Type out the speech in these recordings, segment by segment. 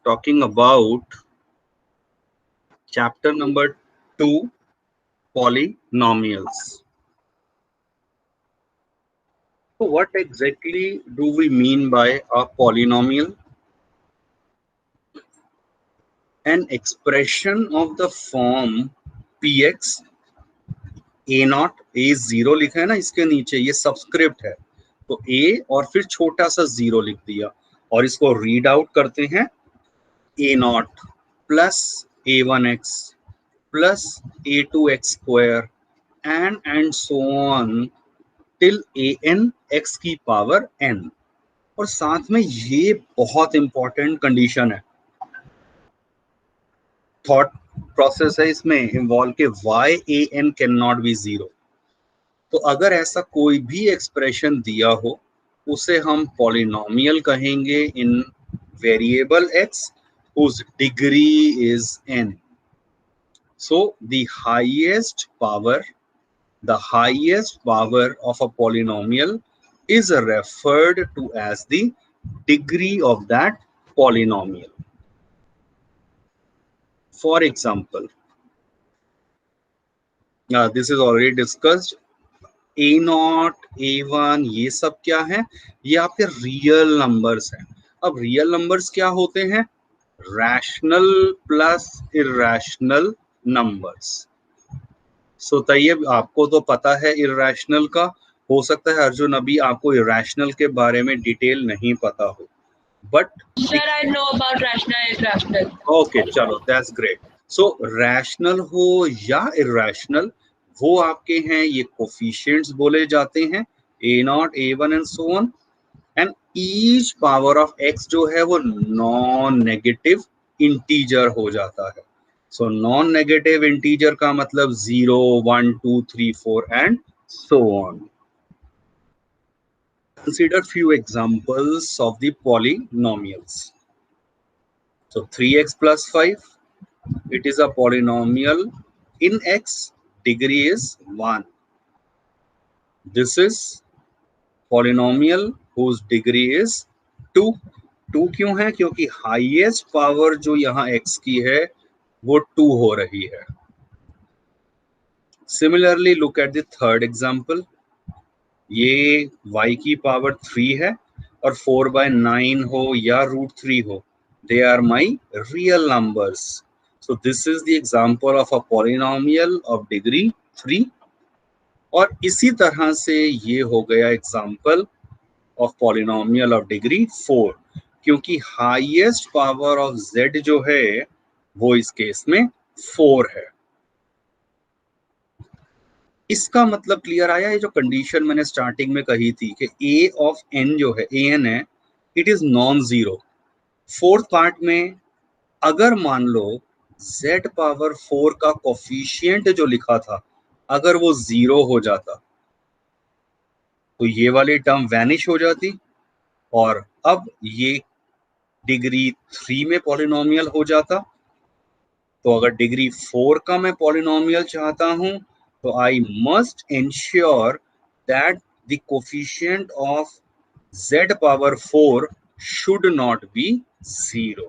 talking about chapter number 2, polynomials. So what exactly do we mean by a polynomial? An expression of the form px a not a zero लिखा है ना, इसके नीचे ये subscript है, तो a और फिर छोटा सा जीरो लिख दिया और इसको रीड आउट करते हैं a not plus a1x plus a2x square and so on till an x की पावर n। और साथ में ये बहुत इंपॉर्टेंट कंडीशन है, थॉट प्रोसेस है इसमें इन्वॉल्व के y(an) can not be zero. तो अगर ऐसा कोई भी एक्सप्रेशन दिया हो उसे हम पॉलिनोमियल कहेंगे इन variable x whose degree is n. So the highest power of a polynomial is referred to as the degree of that polynomial. For example, this is already discussed. a0, a1 ये सब क्या है? ये आपके real numbers हैं। अब real numbers क्या होते हैं? Rational plus irrational numbers. So Tayyab आपको तो पता है इरैशनल का, हो सकता है अर्जुन अभी आपको इरैशनल के बारे में डिटेल नहीं पता हो, but Sir, I know about rational and irrational. Okay चलो दैट्स ग्रेट। सो रैशनल हो या इरैशनल, वो आपके हैं ये कोफिशिएंट्स बोले जाते हैं a0, a1 and so on, and each power of x जो है वो नॉन नेगेटिव इंटीजर हो जाता है। सो नॉन नेगेटिव इंटीजर का मतलब 0, 1, 2, 3, 4 and so on. Consider few examples of the polynomials. So 3x plus 5, it is a polynomial in x, degree is 1. This is polynomial whose degree is 2. 2 क्यों है? क्योंकि highest power जो यहाँ x की है वो 2 हो रही है। Similarly, look at the third example. ये y की पावर 3 है और 4/9 हो या √3 हो, they are my real numbers. So this is the example of a polynomial of degree 3. और इसी तरह से ये हो गया example of polynomial of degree 4, क्योंकि हाईएस्ट पावर ऑफ z जो है वो इस केस में 4 है। इसका मतलब क्लियर आया? ये जो कंडीशन मैंने स्टार्टिंग में कही थी कि a ऑफ n जो है an है, it is non zero. Fourth part में अगर मान लो z पावर 4 का कोफिशिएंट जो लिखा था अगर वो 0 हो जाता तो ये वाली टर्म वैनिश हो जाती और अब ये डिग्री 3 में पॉलिनोमियल हो जाता। तो अगर डिग्री 4 का मैं पॉलिनोमियल चाहता हूं तो I must ensure that the coefficient of z power 4 should not be 0।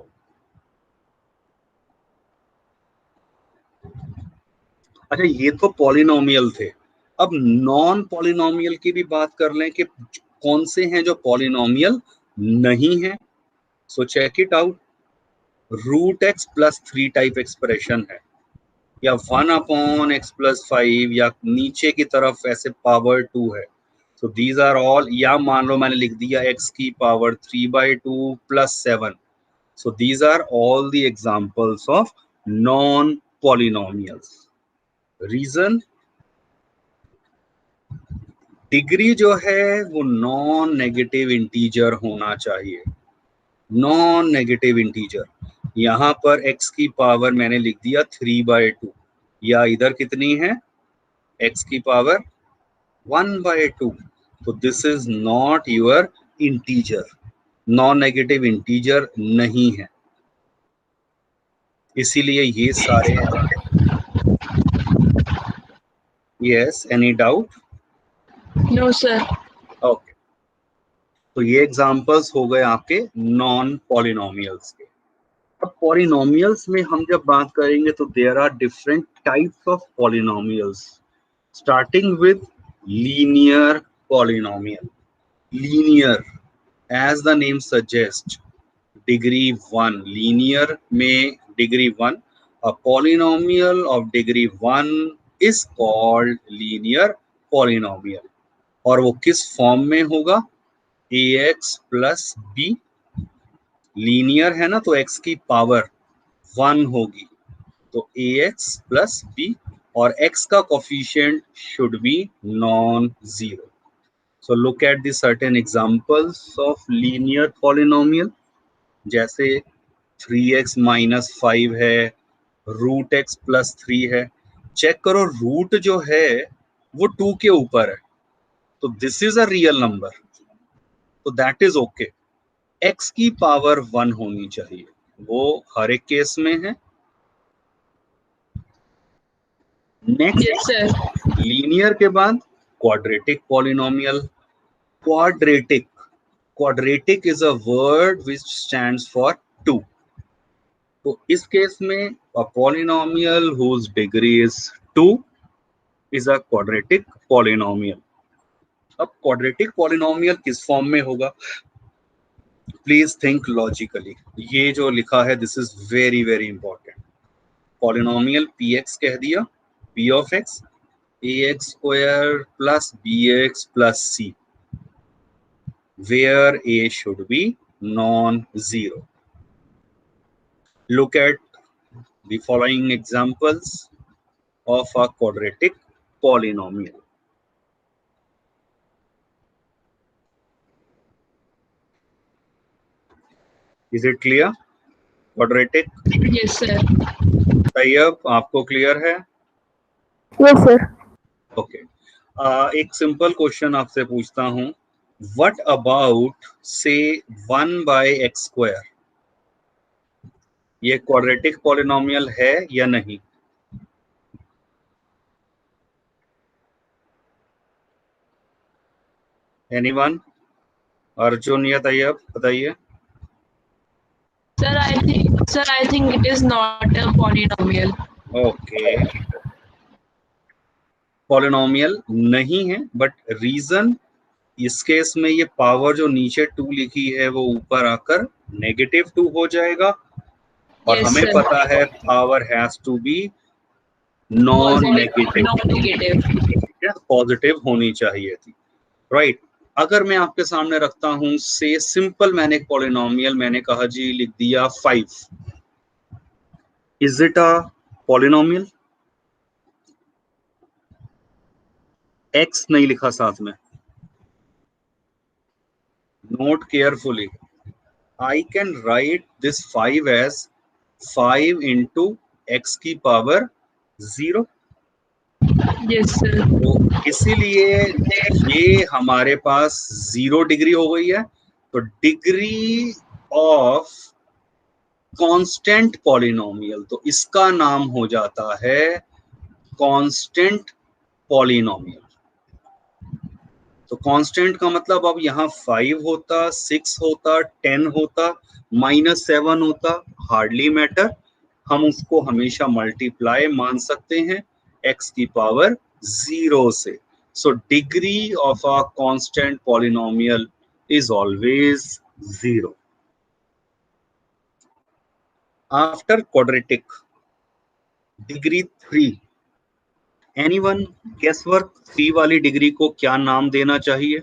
अच्छा, ये तो पॉलिनोमियल थे। अब नॉन पॉलिनोमियल की भी बात कर लें कि कौन से हैं जो पॉलिनोमियल नहीं है। So check it out. √x plus 3 type expression है, या 1/x प्लस 5, या नीचे की तरफ ऐसे पावर 2 है। सो दीज आर ऑल, या मान लो मैंने लिख दिया x की power 3/2 plus 7। So these are all the examples of non polynomials. Reason, degree जो है वो नॉन नेगेटिव इंटीजर होना चाहिए। नॉन नेगेटिव इंटीजर, यहाँ पर x की पावर मैंने लिख दिया 3/2, या इधर कितनी है x की पावर 1/2। तो this is not your integer, non negative integer नहीं है, इसीलिए ये सारे। Yes, any doubt? No, sir. Okay, तो ये एग्जांपल्स हो गए आपके नॉन पॉलिनोमियल्स के। अब पॉलिनोमियल्स में हम जब बात करेंगे तो there are different types of polynomials, starting with linear polynomial. Linear, as the name suggest, degree 1. Linear में degree 1. A polynomial of degree 1 is called linear polynomial. और वो किस फॉर्म में होगा? ax plus B. लीनियर है ना, तो x की पावर 1 होगी, तो ax प्लस b, और x का coefficient should be non zero. So look at the certain examples of linear polynomial. जैसे 3x माइनस 5 है, रूट x प्लस 3 है. चेक करो, रूट जो है वो 2 के ऊपर है, तो this is a real number, तो दैट इज ओके. x की पावर 1 होनी चाहिए, वो हर एक केस में है. Next, Yes, sir. लीनियर के बाद quadratic polynomial. Quadratic, quadratic is a word which stands for 2. तो इस केस में a polynomial whose degree is 2 is a quadratic polynomial. अब क्वाड्रेटिक पॉलिनोमियल किस फॉर्म में होगा? Please think logically. ये जो लिखा है this is very very important. Polynomial px कह दिया, p of x ax square plus bx plus c, where a should be non-zero. Look at the following examples of a quadratic polynomial. Is it clear? Quadratic. Yes, sir. Tayyab, आपको clear है? Yes, sir. Okay. एक simple question आपसे पूछता हूं. What about से 1 bye x square? ये quadratic polynomial है या नहीं? एनीवन? अर्जुन या तैयब, बताइए. Sir, I think it is not a polynomial. Okay, polynomial नहीं है, बट रीजन, इस केस में ये पावर जो नीचे 2 लिखी है वो ऊपर आकर -2 हो जाएगा, और Yes, हमें sir. पता है power has to be non negative, Non-negative. Positive होनी चाहिए थी, राइट. अगर मैं आपके सामने रखता हूं से सिंपल, मैंने एक पॉलिनोमियल, मैंने कहा जी लिख दिया 5, is it a polynomial? X नहीं लिखा साथ में, note carefully. I can write this 5 as 5 into x की पावर 0. Yes, sir. तो इसीलिए ये हमारे पास 0 डिग्री हो गई है. तो डिग्री ऑफ कांस्टेंट पॉलिनोमियल, तो इसका नाम हो जाता है कांस्टेंट पॉलिनोमियल. तो कांस्टेंट का मतलब अब यहाँ 5 होता, 6 होता, 10 होता, -7 होता, हार्डली मैटर. हम उसको हमेशा मल्टीप्लाई मान सकते हैं x की पावर 0 से. So degree of a constant polynomial is always 0. After quadratic, degree 3. Anyone guess work, 3 वाली डिग्री को क्या नाम देना चाहिए?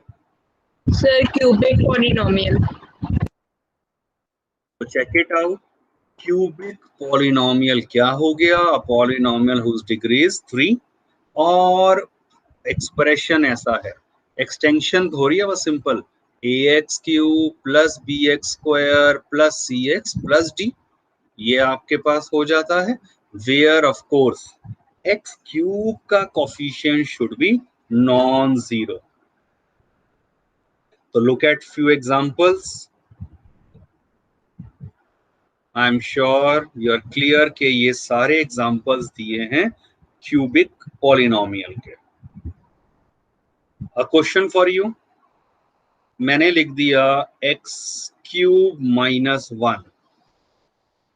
Sir, cubic polynomial. तो check it out. Cubic polynomial क्या हो गया? A polynomial whose degree is 3. और एक्सप्रेशन ऐसा है, एक्सटेंशन थोड़ी है, बस simple ax cube plus bx square plus cx plus d, ये आपके पास हो जाता है. Where of course x cube का coefficient should be non zero. तो look at few examples. I am sure you are clear कि ये सारे एग्जांपल्स दिए हैं क्यूबिक पॉलिनोमियल के. अ क्वेश्चन फॉर यू, मैंने लिख दिया x³ - 1.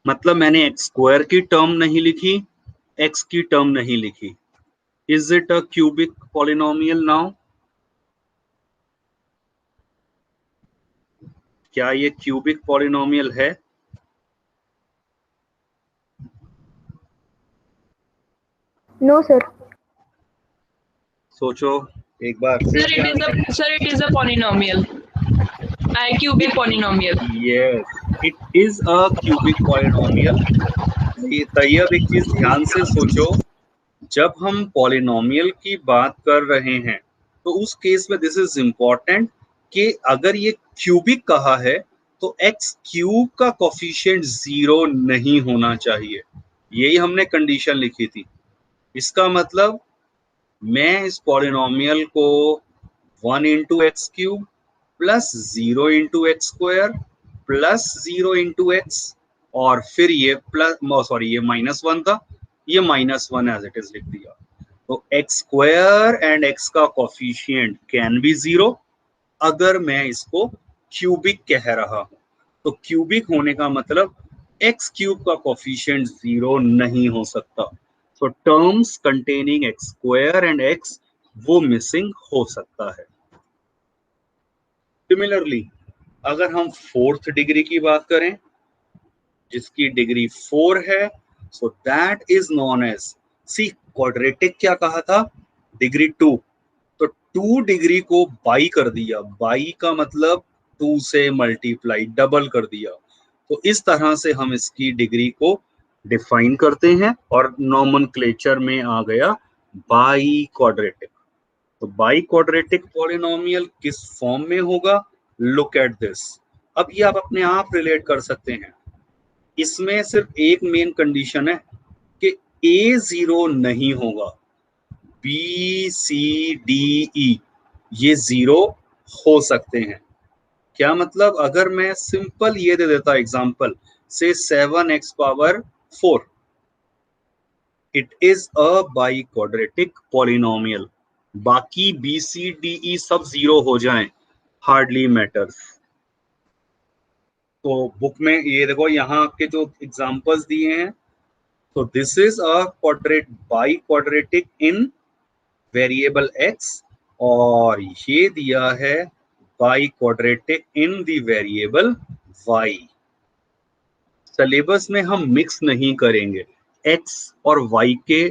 मतलब मैंने एक्स स्क्वायर की टर्म नहीं लिखी, एक्स की टर्म नहीं लिखी. Is it a cubic polynomial now? क्या ये क्यूबिक पॉलिनोमियल है? No, sir. सोचो एक बार. Sir, it is a polynomial. A cubic polynomial. Yes, it is a cubic polynomial. Tayyab एक चीज ध्यान से सोचो, जब हम पॉलिनोमियल की बात कर रहे हैं तो उस केस में दिस इज इम्पोर्टेंट कि अगर ये क्यूबिक कहा है तो एक्स क्यूब का कोफिशिएंट 0 नहीं होना चाहिए. यही हमने कंडीशन लिखी थी. इसका मतलब मैं इस पॉलिनोमियल को 1 into x cube plus 0 into x square plus 0 into x, और फिर ये प्लस, सॉरी ये -1 था, ये -1 एज इट इज लिख दिया. तो एक्स स्क्वायर एंड एक्स का कोफिशिएंट कैन बी 0 अगर मैं इसको क्यूबिक कह रहा हूं. तो क्यूबिक होने का मतलब एक्स क्यूब का कोफिशिएंट 0 नहीं हो सकता. तो terms containing x square and x वो मिसिंग हो सकता है. सिमिलरली अगर हम फोर्थ डिग्री की बात करें जिसकी डिग्री 4 है, so that is known as, see quadratic क्या कहा था, डिग्री 2. तो 2 डिग्री को बाई कर दिया, बाई का मतलब 2 से मल्टीप्लाई, डबल कर दिया. तो इस तरह से हम इसकी डिग्री को डिफाइन करते हैं और नॉमेनक्लेचर में आ गया बाई क्वाड्रेटिक. तो बाई क्वाड्रेटिक पॉलिनोमियल किस फॉर्म में होगा? Look at this. अब ये आप अपने आप रिलेट कर सकते हैं. इसमें सिर्फ एक मेन कंडीशन है कि ए 0 नहीं होगा, बी सी डी ई ये 0 हो सकते हैं. क्या मतलब? अगर मैं सिंपल ये दे देता एग्जांपल से 7x power 4, it is a by quadratic polynomial. बाकी बी सी डी ई सब 0 हो जाएं, हार्डली मैटर्स. तो बुक में ये देखो यहाँ के जो एग्जांपल्स दिए हैं, तो this is a quadrate biquadratic in variable x, और ये दिया है biquadratic in the variable y. Syllabus में हम मिक्स नहीं करेंगे. x और y के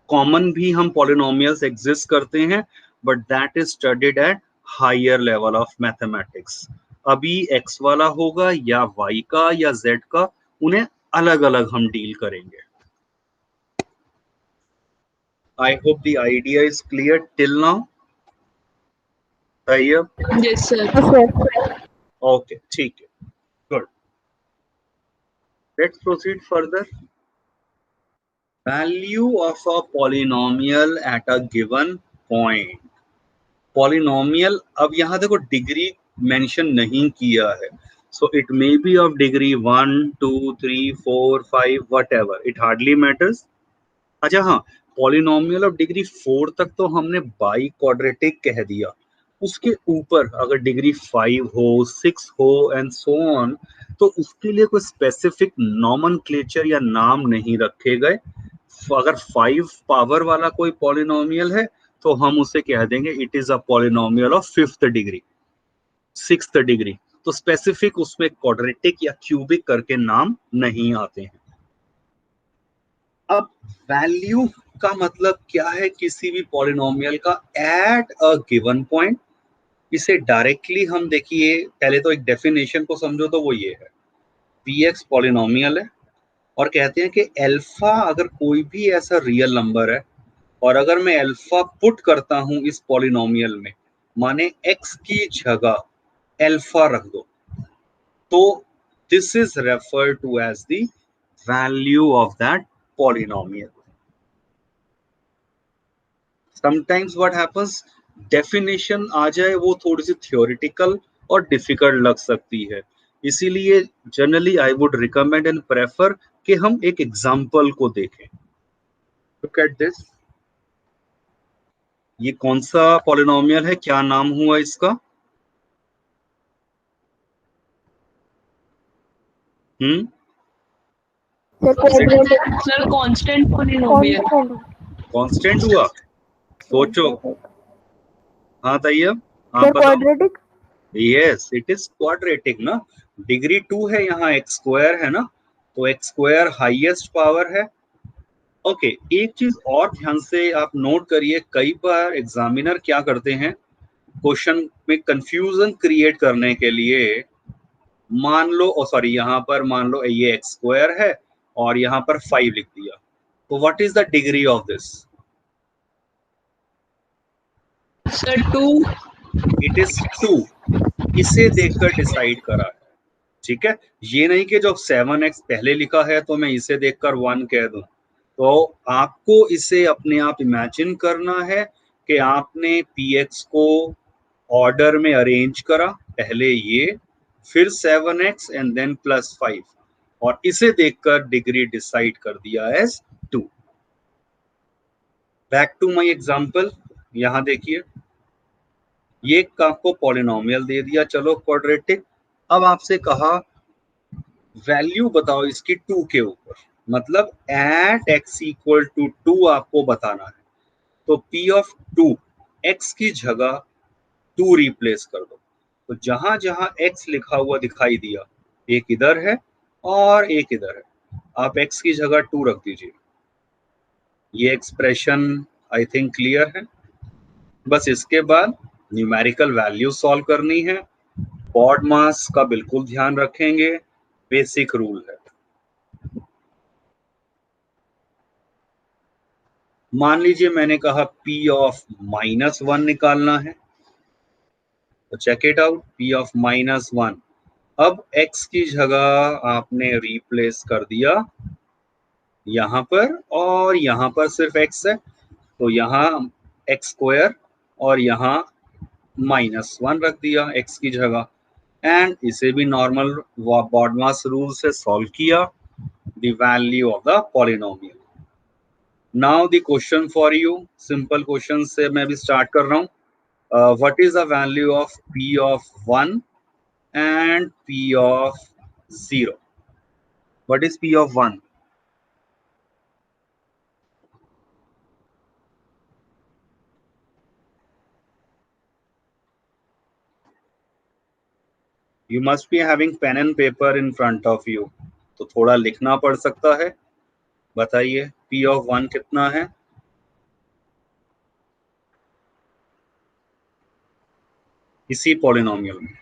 कॉमन भी हम पॉलिनोमियल्स एग्जिस्ट करते हैं, but that is studied at higher level of mathematics. अभी x वाला होगा या y का या z का, उन्हें अलग अलग हम डील करेंगे. I hope the idea is clear till now. Tayyab? Yes, sir. Yes, sir. Okay, ठीक है. Good. Let's proceed further. Value of a polynomial at a given point. Polynomial, अब यहाँ देखो डिग्री मेंशन नहीं किया है, so it may be of degree 1 2 3 4 5 whatever, it hardly matters. अच्छा हाँ, पॉलिनोमियल ऑफ डिग्री 4 तक तो हमने बाई क्वाड्रेटिक कह दिया. उसके ऊपर अगर डिग्री 5 हो, 6 हो एंड सो ऑन, तो उसके लिए कोई स्पेसिफिक नॉमेनक्लेचर या नाम नहीं रखे गए. अगर 5 पावर वाला कोई पॉलिनोमियल है तो हम उसे कह देंगे it is a polynomial of 5th degree, 6th degree. तो स्पेसिफिक उसमें क्वाड्रेटिक या क्यूबिक करके नाम नहीं आते हैं. अब वैल्यू का मतलब क्या है किसी भी पॉलिनोमियल का एट अ गिवन पॉइंट? इसे डायरेक्टली हम देखिए, पहले तो एक डेफिनेशन को समझो, तो वो ये है, px पॉलिनोमियल है और कहते हैं कि अल्फा अगर कोई भी ऐसा रियल नंबर है और अगर मैं अल्फा पुट करता हूं इस पॉलिनोमियल में, माने x की जगह अल्फा रख दो, तो this is referred to as the value of that polynomial. Sometimes what happens, definition आ जाए वो थोड़ी सी थियोरिटिकल और डिफिकल्ट लग सकती है. इसीलिए generally I would recommend and prefer कि हम एक एग्जांपल को देखें. Look at this. ये कौन सा पॉलिनोमियल है, क्या नाम हुआ इसका? Sir quadratic sir constant polynomial constant हुआ, सोचो। हाँ तैयब, आप सर बताओ। Quadratic yes it is quadratic ना, डिग्री 2 है, यहाँ एक्स स्क्वायर है ना, तो एक्स स्क्वायर हाईएस्ट पावर है। ओके एक चीज और ध्यान से आप नोट करिए, कई बार एग्जामिनर क्या करते हैं क्वेश्चन में कंफ्यूजन क्रिएट करने के लिए, मान लो सॉरी यहाँ पर मान लो ये एक्स स्क्वायर है और यहाँ पर 5 लिख दिया, तो what is the degree of this? Sir 2 it is 2, इसे देखकर डिसाइड करा है, ठीक है। ये नहीं कि जो 7x पहले लिखा है तो मैं इसे देखकर 1 कह दूं, तो आपको इसे अपने आप इमेजिन करना है कि आपने px को ऑर्डर में अरेंज करा, पहले ये, फिर 7x एंड देन +5, और इसे देखकर डिग्री डिसाइड कर दिया as 2। Back to my example, यहां देखिए ये आपको पॉलिनोमियल दे दिया, चलो क्वाड्रेटिक। अब आपसे कहा वैल्यू बताओ इसकी 2 के ऊपर, मतलब एट x इक्वल टू 2 आपको बताना है, तो p ऑफ 2 x की जगह 2 रिप्लेस कर दो, तो जहां जहां x लिखा हुआ दिखाई दिया, एक इधर है और एक इधर है, आप x की जगह 2 रख दीजिए। ये एक्सप्रेशन आई थिंक क्लियर है। बस इसके बाद न्यूमेरिकल वैल्यू सॉल्व करनी है, बॉड मास का बिल्कुल ध्यान रखेंगे, बेसिक रूल है। मान लीजिए मैंने कहा p ऑफ -1 निकालना है, तो check it out, p of -1, अब x की जगह आपने रिप्लेस कर दिया यहां पर, और यहां पर सिर्फ x है, तो यहां एक्स स्क्वायर और यहाँ -1 रख दिया x की जगह, एंड इसे भी नॉर्मल बॉडमास रूल से सॉल्व किया, the value of the polynomial. Now the question for you, simple question से मैं भी स्टार्ट कर रहा हूँ। What is the value of p of 1 and p of 0? What is p of 1? You must be having pen and paper in front of you, तो थोड़ा लिखना पड़ सकता है। बताइए p ऑफ 1 कितना है? इसी पॉलिनोमियल में।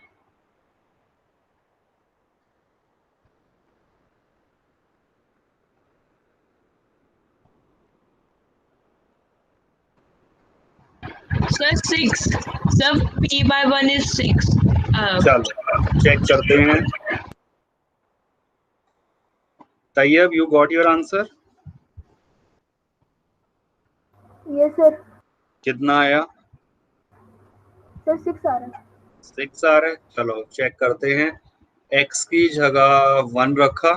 सर 6 सर p/1 is 6 चलो चेक करते हैं। Tayyab you got your answer? Yes sir कितना आया? सर 6 आ रहा है 6 आ रहा है। चलो चेक करते हैं, x की जगह 1 रखा,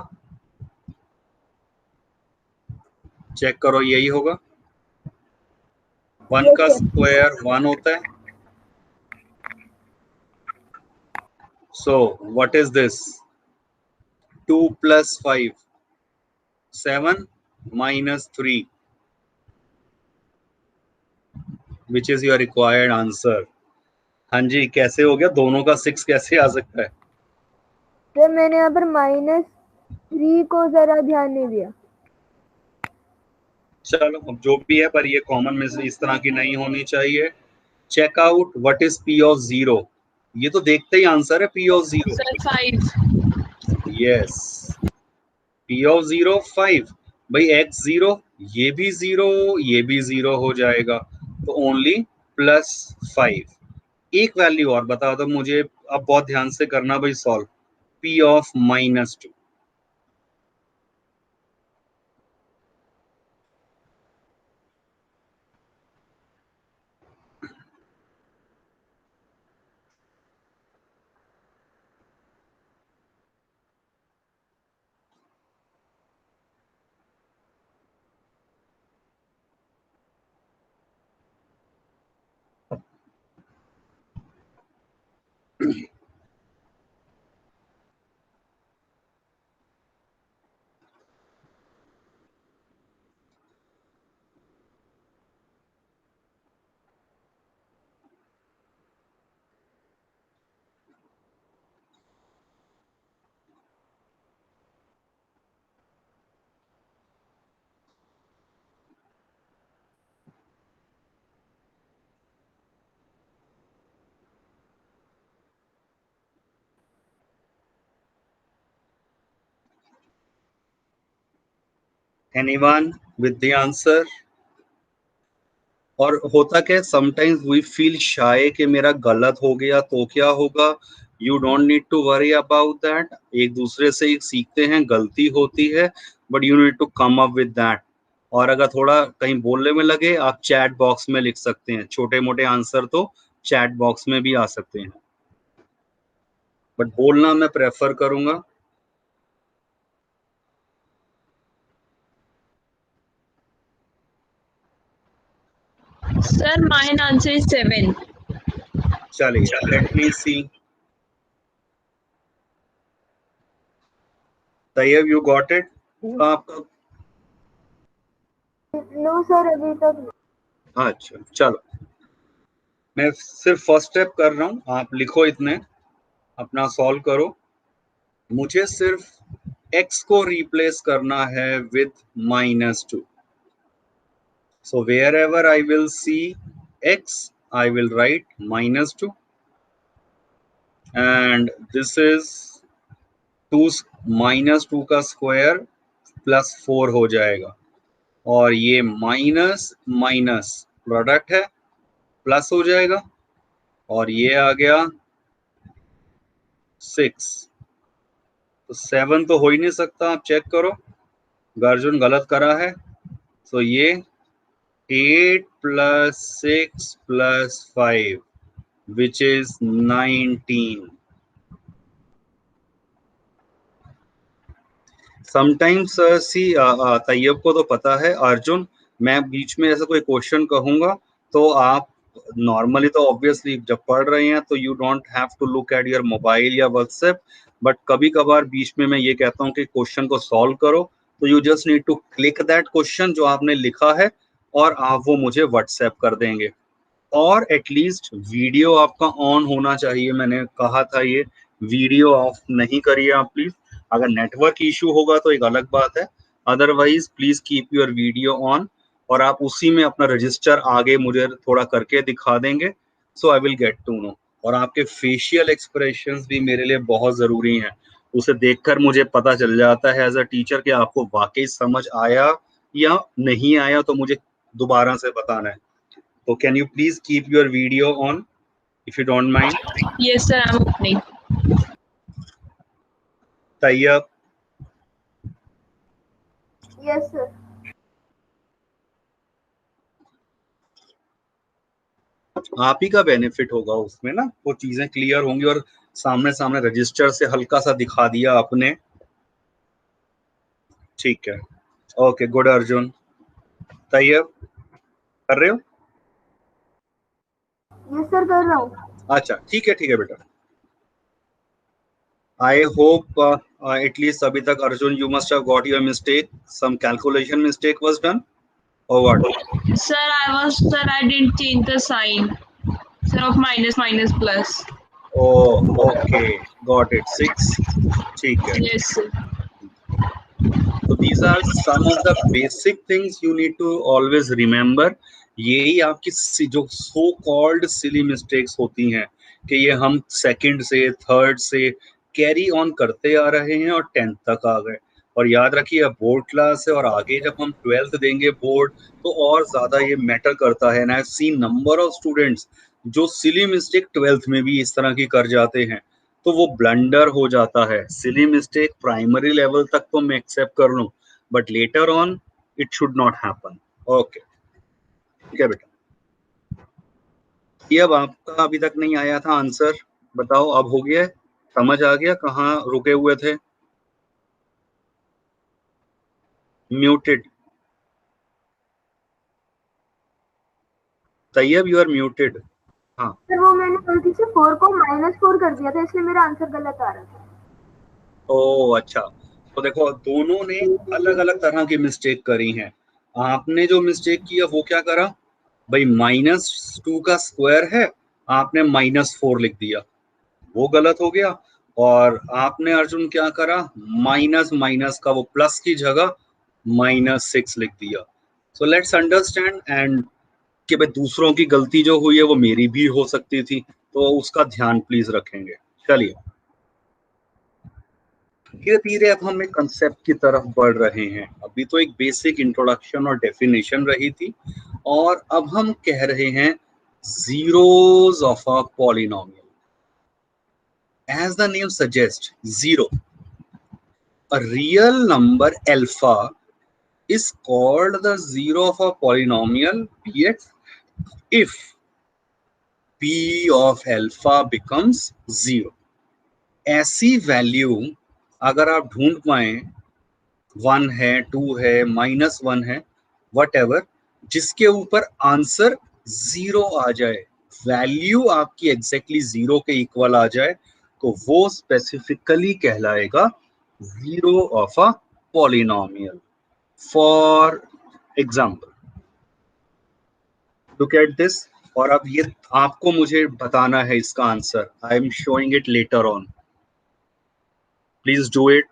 चेक करो यही होगा, 1 यस का सर स्क्वायर 1 होता है, सो what is this? 2 + 5 7 -3, which is your required answer? हाँ जी, कैसे हो गया, दोनों का 6 कैसे आ सकता है? सर मैंने यहाँ पर -3 को जरा ध्यान नहीं दिया चलो अब जो भी है, पर ये कॉमन में से इस तरह की नहीं होनी चाहिए। Check out what is p of 0, ये तो देखते ही आंसर है p of 0। Sir 5 yes, p of 0 5, भाई x 0, ये भी 0, ये भी 0 हो जाएगा, तो ओनली +5। एक वैल्यू और बता दो मुझे, अब बहुत ध्यान से करना भाई solve, p of -2। Anyone with the answer? और होता क्या है, समटाइम्स वी फील शाय कि मेरा गलत हो गया तो क्या होगा. You don't need to worry about that. एक दूसरे से ही सीखते हैं, गलती होती है, but you need to come up with that. और अगर थोड़ा कहीं बोलने में लगे, आप चैट बॉक्स में लिख सकते हैं. छोटे मोटे आंसर तो चैट बॉक्स में भी आ सकते हैं, बट बोलना मैं प्रेफर करूंगा. Sir, mine answer is 7. चलिए, let me see. Tayyab, you got it? आपका? नो सर, अभी तक नहीं। अच्छा, चलो, मैं सिर्फ फर्स्ट स्टेप कर रहा हूँ, आप लिखो इतने, अपना सॉल्व करो. मुझे सिर्फ x को रिप्लेस करना है with -2. So wherever I will see x, I will write -2, and this is 2 -2 का स्क्वायर +4 हो जाएगा, और ये माइनस माइनस प्रोडक्ट है, प्लस हो जाएगा, और ये आ गया 6. तो 7 तो हो ही नहीं सकता, आप चेक करो. अर्जुन गलत करा है. तो ये 8 + 6 + 5 which is 19. समटाइम्स सी, तैयब को तो पता है. अर्जुन, मैं बीच में ऐसा कोई क्वेश्चन कहूंगा तो आप नॉर्मली तो ऑब्वियसली जब पढ़ रहे हैं तो you don't have to look at your mobile या व्हाट्सएप, बट कभी कभार बीच में मैं ये कहता हूँ कि क्वेश्चन को सॉल्व करो, तो you just need to click that question जो आपने लिखा है, और आप वो मुझे व्हाट्सएप कर देंगे. और एटलीस्ट वीडियो आपका ऑन होना चाहिए. मैंने कहा था ये वीडियो ऑफ नहीं करिए आप प्लीज. अगर नेटवर्क इशू होगा तो एक अलग बात है, otherwise please keep your video on, और आप उसी में अपना रजिस्टर आगे मुझे थोड़ा करके दिखा देंगे, so I will get to know. और आपके फेशियल एक्सप्रेशंस भी मेरे लिए बहुत जरूरी हैं. उसे देखकर मुझे पता चल जाता है एज अ टीचर कि आपको वाकई समझ आया या नहीं आया, तो मुझे दोबारा से बताना है. So can you please keep your video on, if you don't mind? Yes, sir, I'm opening. Tayyab, yes sir. आप ही का बेनिफिट होगा उसमें ना, वो चीजें क्लियर होंगी, और सामने सामने रजिस्टर से हल्का सा दिखा दिया आपने. ठीक है, ओके, गुड अर्जुन. तैयब, कर रहे हो? यस सर, कर रहा हूँ। अच्छा, ठीक है बेटा. आई होप एटलीस्ट अभी तक Arjun you must have got your mistake. Some calculation mistake was done or what? Sir, I didn't change the sign. Sir, of minus plus. Oh, okay, got it. 6. ठीक है. Yes, sir. So these are some of the basic things you need to always remember. यही आपकी जो so called silly mistakes होती हैं कि ये हम सेकंड से थर्ड से कैरी ऑन करते आ रहे हैं और 10th तक आ गए. और याद रखिए, बोर्ड क्लास है, और आगे जब हम 12th देंगे बोर्ड, तो और ज्यादा ये मैटर करता है. And I have seen number of students जो सिली मिस्टेक 12th में भी इस तरह की कर जाते हैं, तो वो ब्लंडर हो जाता है. सिली मिस्टेक प्राइमरी लेवल तक तो मैं एक्सेप्ट कर लूं, but later on it should not happen. Okay, ठीक है बेटा. ये अब आपका अभी तक नहीं आया था आंसर, बताओ अब हो गया? समझ आ गया कहाँ रुके हुए थे? Muted. Tayyab, you are muted. हाँ, सर वो मैंने गलती से 4 को -4 कर दिया था, इसलिए मेरा आंसर गलत आ रहा था। ओ अच्छा. तो देखो, दोनों ने अलग अलग तरह की मिस्टेक करी हैं. आपने जो मिस्टेक किया वो क्या करा भाई, -2 का स्क्वायर है, आपने -4 लिख दिया, वो गलत हो गया. और आपने अर्जुन क्या करा, माइनस माइनस का वो प्लस की जगह -6 लिख दिया. सो लेट्स अंडरस्टैंड एंड कि भाई दूसरों की गलती जो हुई है वो मेरी भी हो सकती थी, तो उसका ध्यान प्लीज रखेंगे. चलिए, धीरे धीरे अब हम एक कंसेप्ट की तरफ बढ़ रहे हैं. अब अभी तो एक बेसिक इंट्रोडक्शन और डेफिनेशन रही थी, और अब हम कह रहे हैं zeros of a polynomial. As the name suggests, zero. A real number alpha is called the zero of a polynomial px if p of alpha becomes zero. ऐसी वैल्यू अगर आप ढूंढ पाए, 1 है, 2 है, -1 है, whatever, जिसके ऊपर आंसर 0 आ जाए, वैल्यू आपकी एग्जैक्टली 0 के इक्वल आ जाए, तो वो स्पेसिफिकली कहलाएगा zero of a polynomial. For example, look at this, और अब ये आपको मुझे बताना है इसका answer. I am showing it later on, please do it.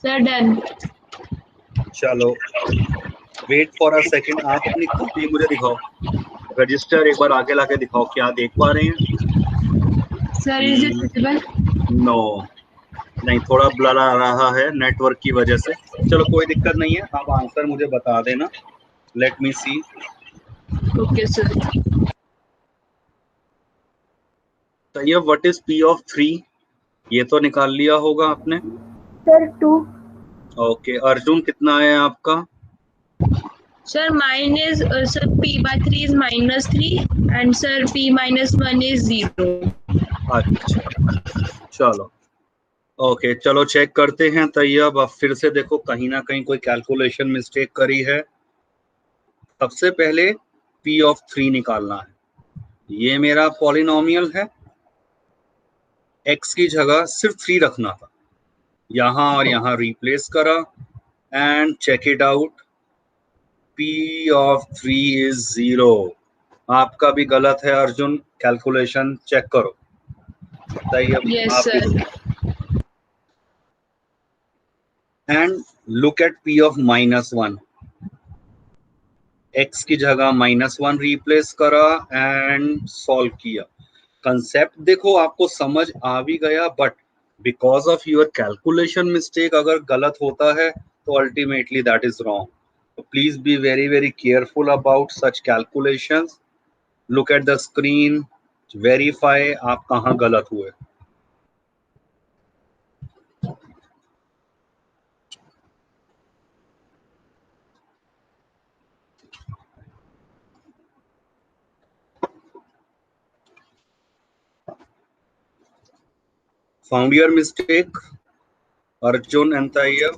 Sir, done. चलो, वेट फॉर अ सेकेंड. आप अपनी कॉपी मुझे दिखाओ, रजिस्टर एक बार आगे लाके दिखाओ, क्या देख पा रहे हैं? Sir, is it visible? नो, नहीं, थोड़ा ब्लर आ रहा है नेटवर्क की वजह से. चलो कोई दिक्कत नहीं है, आप आंसर मुझे बता देना. लेट मी सी. Okay, sir. तो ये व्हाट इज p ऑफ 3? ये तो निकाल लिया होगा आपने. सर 2. ओके, अर्जुन कितना है आपका? Sir, mine is sir p by 3 is -3 and sir p minus 1 is 0. अच्छा, चलो ओके, चलो चेक करते हैं. तैयब, अब फिर से देखो, कहीं ना कहीं कोई कैलकुलेशन मिस्टेक करी है. सबसे पहले p ऑफ 3 निकालना है. ये मेरा पॉलिनोमियल है, x की जगह सिर्फ 3 रखना था, यहां और यहां रिप्लेस करा, and check it out. p of 3 is 0. आपका भी गलत है अर्जुन, कैलकुलेशन चेक करो. तैयब, Yes, आप sir. And look at p of -1. x की जगह -1 रिप्लेस करा एंड सॉल्व किया. कंसेप्ट देखो, आपको समझ आ भी गया, but because of your calculation mistake अगर गलत होता है तो अल्टीमेटली दैट इज रॉन्ग. तो please be very very careful about such calculations. Look at the screen, verify आप कहाँ गलत हुए. Found your mistake, Arjun and Tayyab?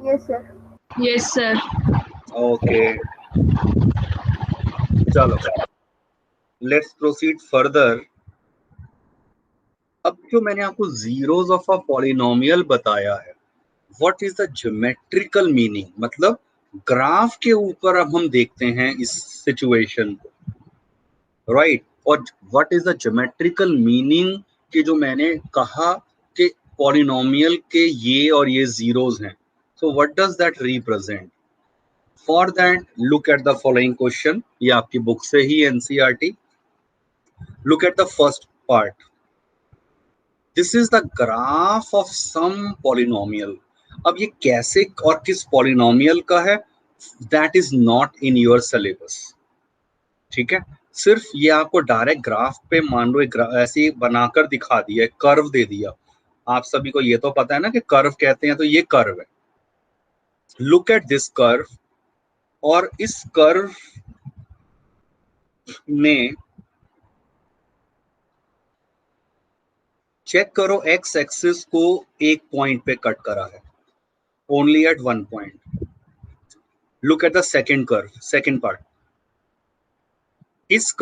Yes, sir. Yes, sir. Okay. चलो, let's proceed further. अब जो मैंने आपको zeros of a polynomial बताया है, what is the geometrical meaning? मतलब ग्राफ के ऊपर अब हम देखते हैं इस सिचुएशन को, राइट? और what is the geometrical meaning कि जो मैंने कहा कि पॉलिनोमियल के ये और ये जीरोस हैं, so what does that represent? For that, look at the following question. ये आपकी बुक से ही NCERT. Look at the first part. This is the graph of some polynomial. अब ये कैसे और किस पॉलिनोमियल का है, that is not in your syllabus. ठीक है, सिर्फ ये आपको डायरेक्ट ग्राफ पे मान लो ऐसे बनाकर दिखा दिया, कर्व दे दिया. आप सभी को ये तो पता है ना कि कर्व कहते हैं, तो ये कर्व है. Look at this curve. और इस कर्व में चेक करो एक्स एक्सिस को एक पॉइंट पे कट करा है, only at one point. Look at the second curve, second part. इस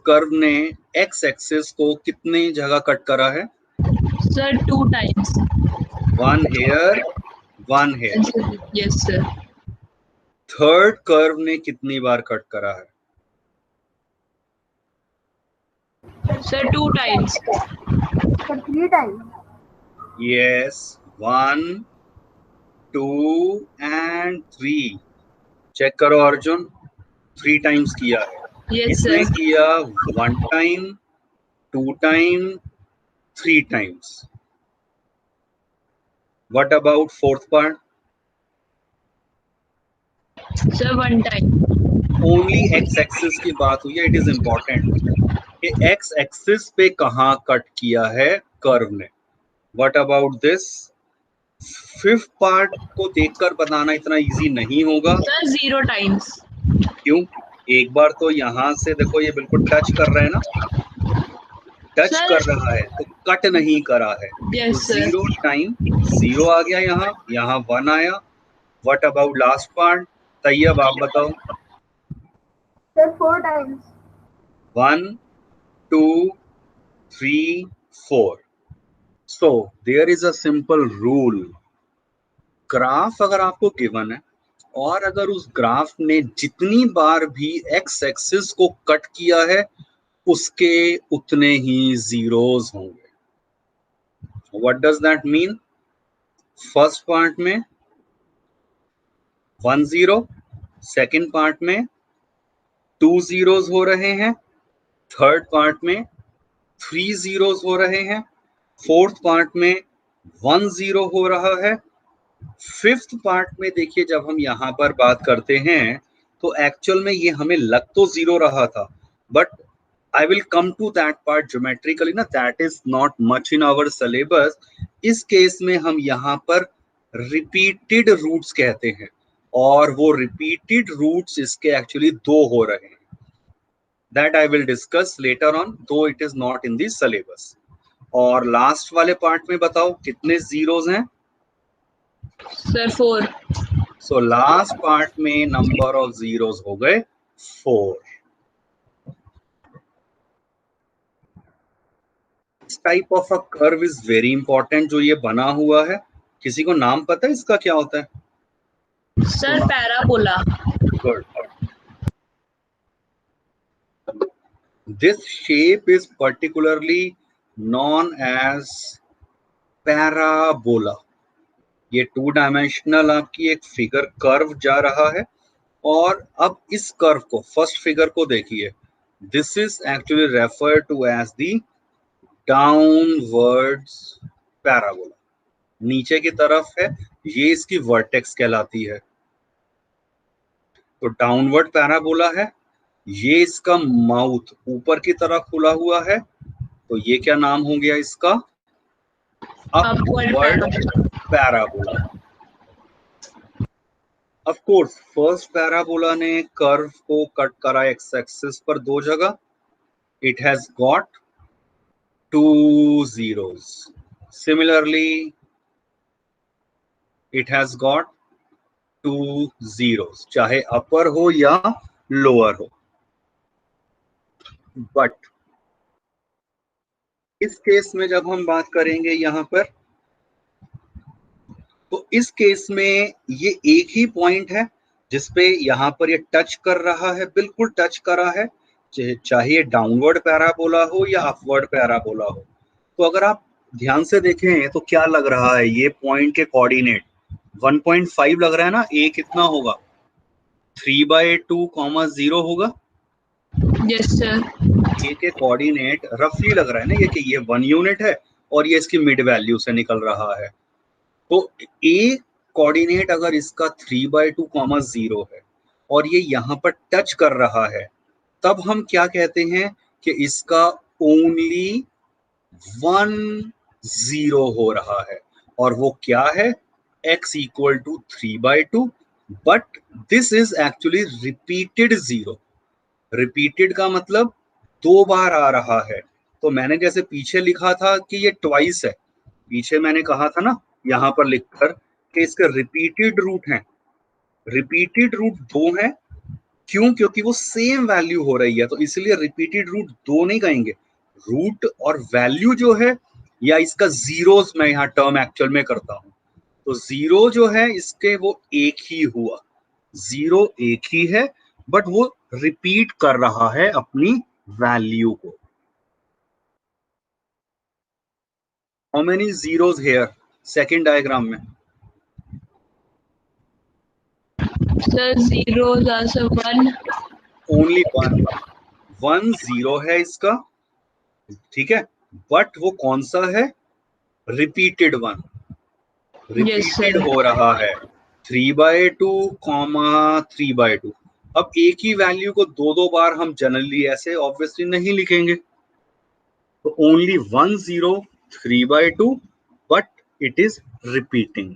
कर्व ने एक्स एक्सिस को कितनी जगह कट करा है? Sir 2 times. One here, one here. Yes sir. Third curve ने कितनी बार कट करा है? Sir 2 times. Sir 3 times. Yes, 1 2 and 3। Check करो अर्जुन, 3 टाइम्स किया है। Yes इसने sir. किया 1 time, 2 time, 3 times. What about fourth part? Sir 1 time. Only x axis की बात हुई है। इट इज इंपॉर्टेंट कि एक्स एक्सिस पे कहां कट किया है कर्व ने। What about this? Fifth part को देखकर बताना इतना इजी नहीं होगा। Sir 0 times. क्यों? एक बार तो यहां से देखो, ये बिल्कुल टच कर रहे हैं ना, टच Sir. कर रहा है तो कट नहीं करा है। तो Yes sir. 0 टाइम, 0 आ गया, यहाँ 1 आया। What about last part? Tayyab आप बताओ। Sir 4 times. 1 2 3 4। So there is a simple rule. Graph अगर आपको गिवन है और अगर उस ग्राफ ने जितनी बार भी एक्स एक्सिस को कट किया है उसके उतने ही जीरोस होंगे। What does that mean? First part में 1 0, सेकेंड पार्ट में 2 जीरोस हो रहे हैं, थर्ड पार्ट में 3 जीरोस हो रहे हैं, फोर्थ पार्ट में 1 0 हो रहा है। फिफ्थ पार्ट में देखिए, जब हम यहाँ पर बात करते हैं तो एक्चुअल में ये हमें लग तो 0 रहा था, but I will come to that part geometrically ना, that is not much in our syllabus। इस केस में हम यहाँ पर repeated roots कहते हैं और वो repeated roots इसके actually 2 हो रहे हैं। That I will discuss later on, though it is not in the syllabus। और लास्ट वाले पार्ट में बताओ कितने जीरोस हैं? Sir 4. सो लास्ट पार्ट में नंबर ऑफ जीरोस हो गए 4। Type of a curve is very important जो ये बना हुआ है। किसी को नाम पता है इसका क्या होता है? Sir parabola. Good. This shape is particularly known as parabola. ये 2 डायमेंशनल आपकी एक फिगर कर्व जा रहा है और अब इस कर्व को, फर्स्ट फिगर को देखिए, this is actually refer to as the downwards parabola. नीचे की तरफ है, ये इसकी वर्टेक्स कहलाती है। तो डाउनवर्ड पैराबोला है, ये इसका माउथ ऊपर की तरफ खुला हुआ है, तो ये क्या नाम हो गया इसका? Upward parabola. Of course first parabola ने कर्व को कट करा एक्स एक्सिस पर 2 जगह। It has got 2 zeros। Similarly it has got 2 zeros, चाहे अपर हो या लोअर हो। बट इस केस में जब हम बात करेंगे यहां पर, तो इस केस में ये एक ही पॉइंट है जिसपे यहाँ पर ये टच कर रहा है, बिल्कुल टच करा है, चाहे डाउनवर्ड पैराबोला हो या अपवर्ड पैराबोला हो। तो अगर आप ध्यान से देखें तो क्या लग रहा है, ये पॉइंट के कोऑर्डिनेट 1.5 लग रहा है ना। ए कितना होगा? 3/2, 0 होगा। Yes sir. ए के कोऑर्डिनेट रफली लग रहा है ना, ये कि ये 1 यूनिट है और ये इसकी मिड वैल्यू से निकल रहा है। तो ए कोऑर्डिनेट अगर इसका 3/2, 0 है और ये यहाँ पर टच कर रहा है, तब हम क्या कहते हैं कि इसका ओनली 1 0 हो रहा है। और वो क्या है? x = 3/2, but this is actually repeated zero. Repeated का मतलब 2 बार आ रहा है। तो मैंने जैसे पीछे लिखा था कि ये ट्वाइस है, पीछे मैंने कहा था ना यहाँ पर लिखकर कि इसके रिपीटेड रूट हैं। रिपीटेड रूट 2 है, क्यों? क्योंकि वो सेम वैल्यू हो रही है, तो इसलिए रिपीटेड रूट 2 नहीं कहेंगे। रूट और वैल्यू जो है, या इसका जीरोस मैं यहाँ टर्म एक्चुअल में करता हूं, तो जीरो जो है इसके वो एक ही हुआ, जीरो एक ही है, बट वो रिपीट कर रहा है अपनी वैल्यू को। How many zeros here second diagram में? Sir, zeros are sir 1. Only one zero है इसका, ठीक है, बट वो कौन सा है? Repeated one, Yes, repeated sir. हो रहा है 3/2 3/2। अब एक ही वैल्यू को दो दो बार हम जनरली ऐसे ऑब्वियसली नहीं लिखेंगे, तो only 1 0 3/2, but it is repeating.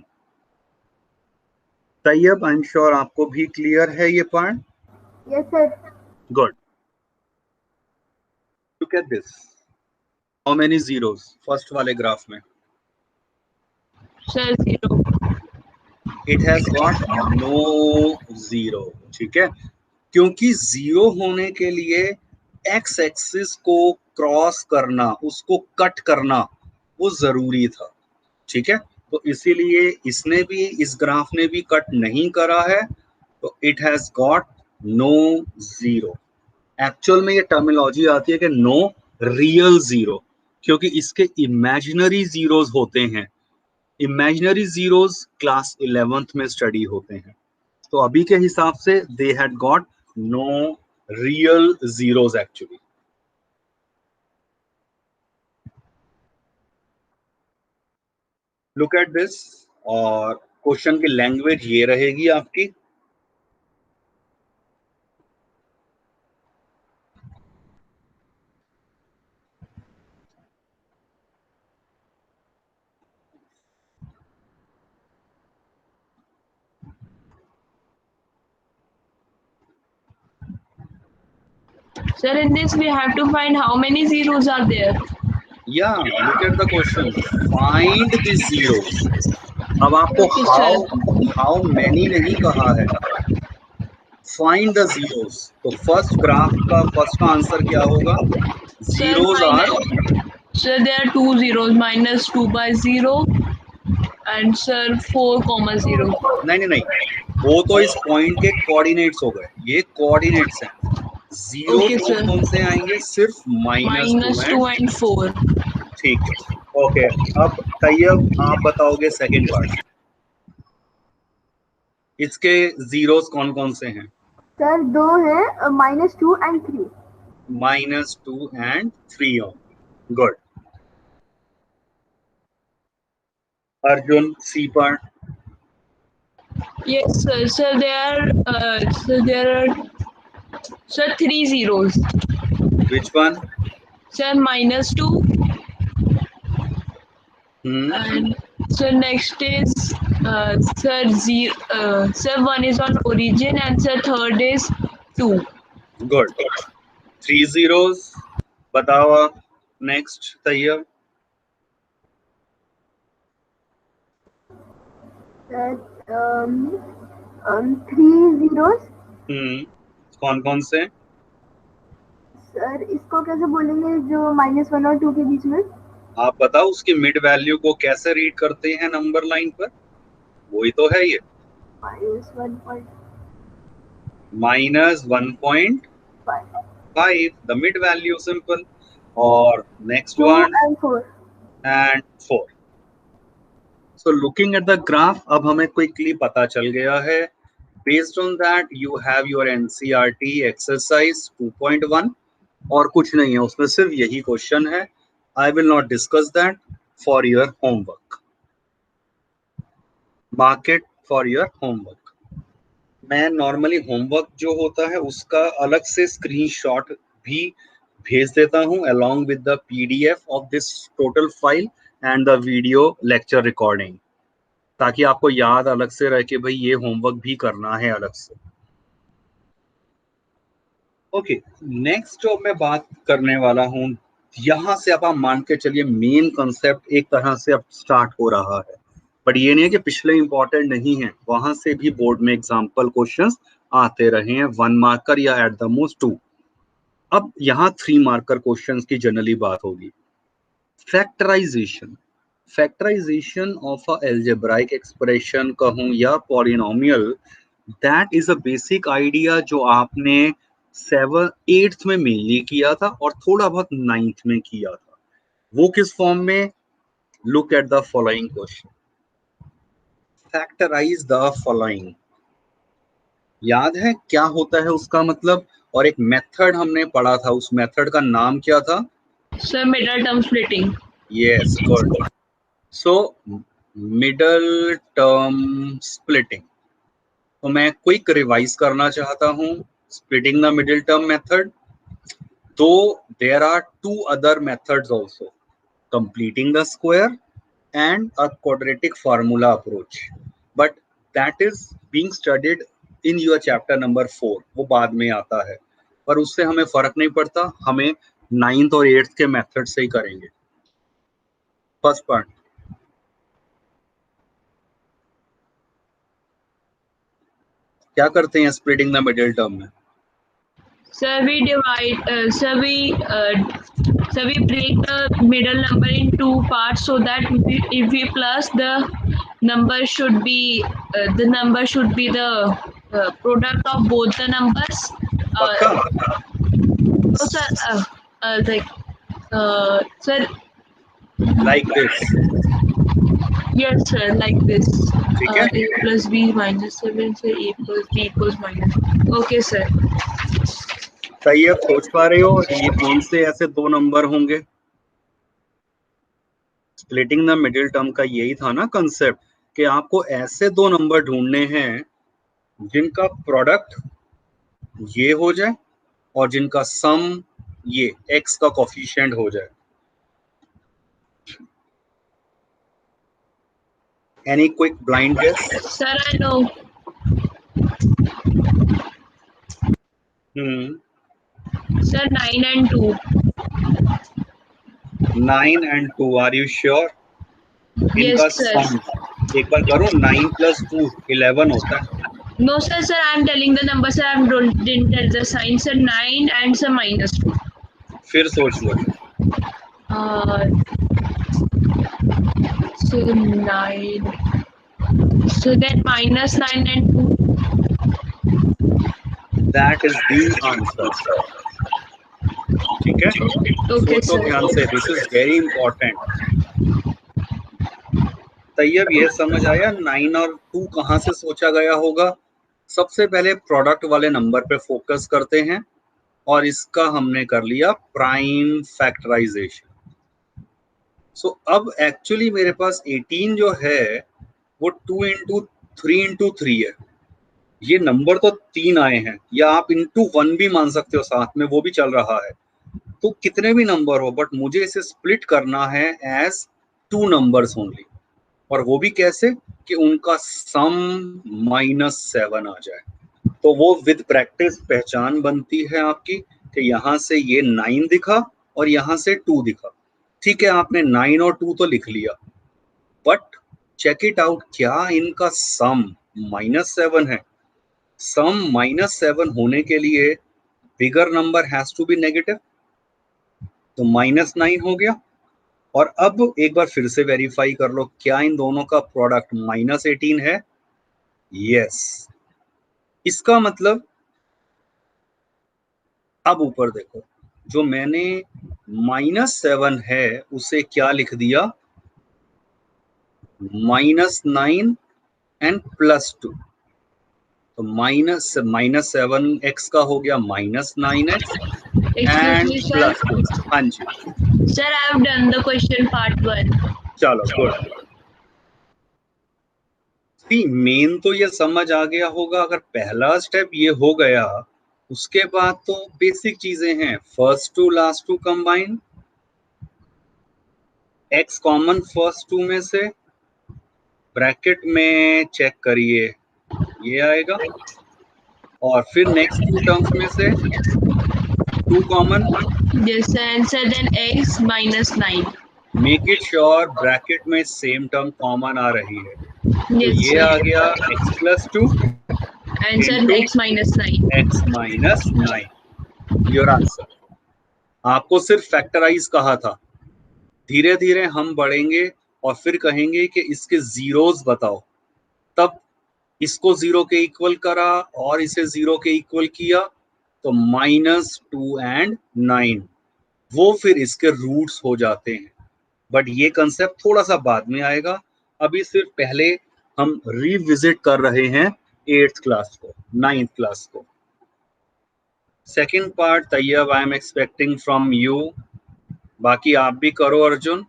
Tayyab, I am sure आपको भी क्लियर है ये part. Yes sir. Good. Look at this, how many zeros first वाले ग्राफ में? Sir, 0. It has got no zero, ठीक है, क्योंकि जीरो होने के लिए एक्स एक्सिस को क्रॉस करना, उसको कट करना, वो जरूरी था, ठीक है। तो इसीलिए इसने भी, इस ग्राफ ने भी कट नहीं करा है, तो it has got no zero. Actual में ये टर्मिनोलॉजी आती है कि नो रियल जीरो, क्योंकि इसके इमेजिनरी जीरोस होते हैं। इमेजिनरी जीरोस क्लास 11th में स्टडी होते हैं, तो अभी के हिसाब से they had got no real zeros actually. Look at this, और क्वेश्चन की लैंग्वेज ये रहेगी आपकी। Sir, in this we have to find how many zeros are there. या look at the question, find the zeros. अब आपको Okay, how sir. How many नहीं कहा है, फाइंड द जीरोस। तो फर्स्ट ग्राफ का फर्स्ट का आंसर क्या होगा? Sir, zeros are, sir, there are two zeros. Minus 2/0 and sir 4,0. नहीं नहीं नहीं, वो तो इस पॉइंट के कोऑर्डिनेट्स हो गए, ये कोऑर्डिनेट्स हैं। जीरो Okay, कौन sir. कौन से आएंगे? सिर्फ -2 Minus एंड, 2 and 4. ठीक है, ओके। अब तैयब आप बताओगे सेकंड पार्ट, इसके जीरोस कौन कौन से हैं? सर दो है, -2 and 3। -2 and 3 only, good. Arjun, C part? Yes, sir. Sir, there are sir 3 zeros. Which one? Sir, -2 and sir next is sir 1 is on origin and sir third is 2. Good, 3 zeros। बताओ आप next Tayyab. Sir 3 zeros। कौन कौन से? Sir इसको कैसे बोलेंगे जो -1 और 2 के बीच में? आप बताओ उसकी मिड वैल्यू को कैसे रीड करते हैं नंबर लाइन पर, वही तो है ये, -1.5 -1.5 द मिड वैल्यू, सिंपल। और next 2 one and 4। And 4। So looking at the graph, अब हमें क्विकली पता चल गया है। Based on that you have your NCERT exercise 2.1, और कुछ नहीं है उसमें, सिर्फ यही क्वेश्चन है। I will not discuss that, for your homework, market for your homework. मैं नॉर्मली होमवर्क जो होता है उसका अलग से स्क्रीनशॉट भी भेज देता हूं along with the PDF of this total file and the video lecture recording. ताकि आपको याद अलग से रहे कि भाई ये होमवर्क भी करना है अलग से। ओके, नेक्स्ट जो मैं बात करने वाला हूं, यहां से अब आप मान के चलिए मेन कॉन्सेप्ट एक तरह से अब स्टार्ट हो रहा है, बट ये नहीं है कि पिछले इंपॉर्टेंट नहीं है, वहां से भी बोर्ड में एग्जाम्पल क्वेश्चंस आते रहे हैं, 1 मार्कर या एट द मोस्ट 2। अब यहाँ 3 मार्कर क्वेश्चंस की जनरली बात होगी। Factorisation of a algebraic expression कहूं या polynomial, that is a basic idea जो आपने 8th में मेनली किया था और थोड़ा बहुत 9th में किया था। वो किस फॉर्म में? Look at the following question, factorise the following. याद है क्या होता है उसका मतलब? और एक मेथड हमने पढ़ा था, उस मेथड का नाम क्या था? Sir middle term splitting. Yes, good. So middle term splitting, तो मैं क्विक रिवाइज करना चाहता हूं splitting the middle term method. तो there are 2 other methods also, completing the square and a quadratic formula approach, but that is being studied in your chapter number 4, वो बाद में आता है, पर उससे हमें फर्क नहीं पड़ता, हमें 9th और 8th के मेथड से ही करेंगे। फर्स्ट पार्ट, क्या करते हैं स्प्लिटिंग द मिडिल टर्म में? Sir, we divide. Sir, we break the middle number in 2 parts so that if we plus the number should be the product of both the numbers. पक्का? No, sir. Sir. Like this, Yes, sir. Like this. ठीक है? A plus B minus 7. Sir, A plus B equals minus. Okay, sir. सही है, सोच पा रहे हो ये कौन से ऐसे 2 नंबर होंगे? स्प्लिटिंग द मिडिल टर्म का यही था ना कंसेप्ट, कि आपको ऐसे 2 नंबर ढूंढने हैं जिनका प्रोडक्ट ये हो जाए और जिनका सम ये x का कोफिशिएंट हो जाए। Any quick blind guess? Sir, I know. Sir, 9 and 2. 9 and 2, are you sure? Yes, इनका sir. सम एक बार करो, 9 plus 2 11 होता है। No, sir. Sir, I'm telling the number. Sir, didn't tell the sign. Sir, 9 and sir minus 2. फिर सोच लो। So 9. So then minus 9 and 2. That is the answer. ठीक है, Okay, सोचो ध्यान sir. से, this is very important. Tayyab ये समझ आया 9 और 2 कहां से सोचा गया होगा? सबसे पहले प्रोडक्ट वाले नंबर पे फोकस करते हैं और इसका हमने कर लिया प्राइम फैक्टराइजेशन। सो अब एक्चुअली मेरे पास 18 जो है वो 2 इंटू 3 इंटू 3 है। ये नंबर तो 3 आए हैं, या आप इंटू 1 भी मान सकते हो साथ में, वो भी चल रहा है। तो कितने भी नंबर हो, बट मुझे इसे स्प्लिट करना है एज 2 नंबर्स ओनली। और वो भी कैसे? कि उनका सम -7 आ जाए। तो वो विद प्रैक्टिस पहचान बनती है आपकी कि यहाँ से ये 9 दिखा और यहाँ से 2 दिखा। ठीक है, आपने 9 और 2 तो लिख लिया, बट चेक इट आउट, क्या इनका सम -7 है? सम -7 होने के लिए bigger number has to be negative, तो -9 हो गया। और अब एक बार फिर से वेरीफाई कर लो, क्या इन दोनों का प्रोडक्ट -18 है? यस। इसका मतलब अब ऊपर देखो, जो मैंने -7 है उसे क्या लिख दिया? -9 एंड +2। तो -7x का हो गया -9x Excuse and me, sir. +2। हाँ जी, Sir, I have done the question part 1. चलो गुड। मेन तो ये समझ आ गया होगा, अगर पहला स्टेप ये हो गया, उसके बाद तो बेसिक चीजें हैं, first two last two combine, x common first 2 में से, ब्रैकेट में चेक करिए, ये आएगा। और फिर नेक्स्ट टू टर्म्स में से 2 common, Yes, answer then x minus 9. Make it sure bracket में सेम टर्म कॉमन आ रही है। तो Yes, ये sir. आ गया x+2 Answer into x minus 9. x minus 9, your answer. आपको सिर्फ फैक्टराइज कहा था, धीरे धीरे हम बढ़ेंगे और फिर कहेंगे कि इसके जीरोस बताओ, तब इसको 0 के इक्वल करा और इसे 0 के इक्वल किया, तो -2 and 9 वो फिर इसके रूट्स हो जाते हैं। बट ये कंसेप्ट थोड़ा सा बाद में आएगा, अभी सिर्फ पहले हम रिविजिट कर रहे हैं 8th क्लास को, 9th क्लास को। Second part Tayyab I am expecting from you, बाकी आप भी करो अर्जुन।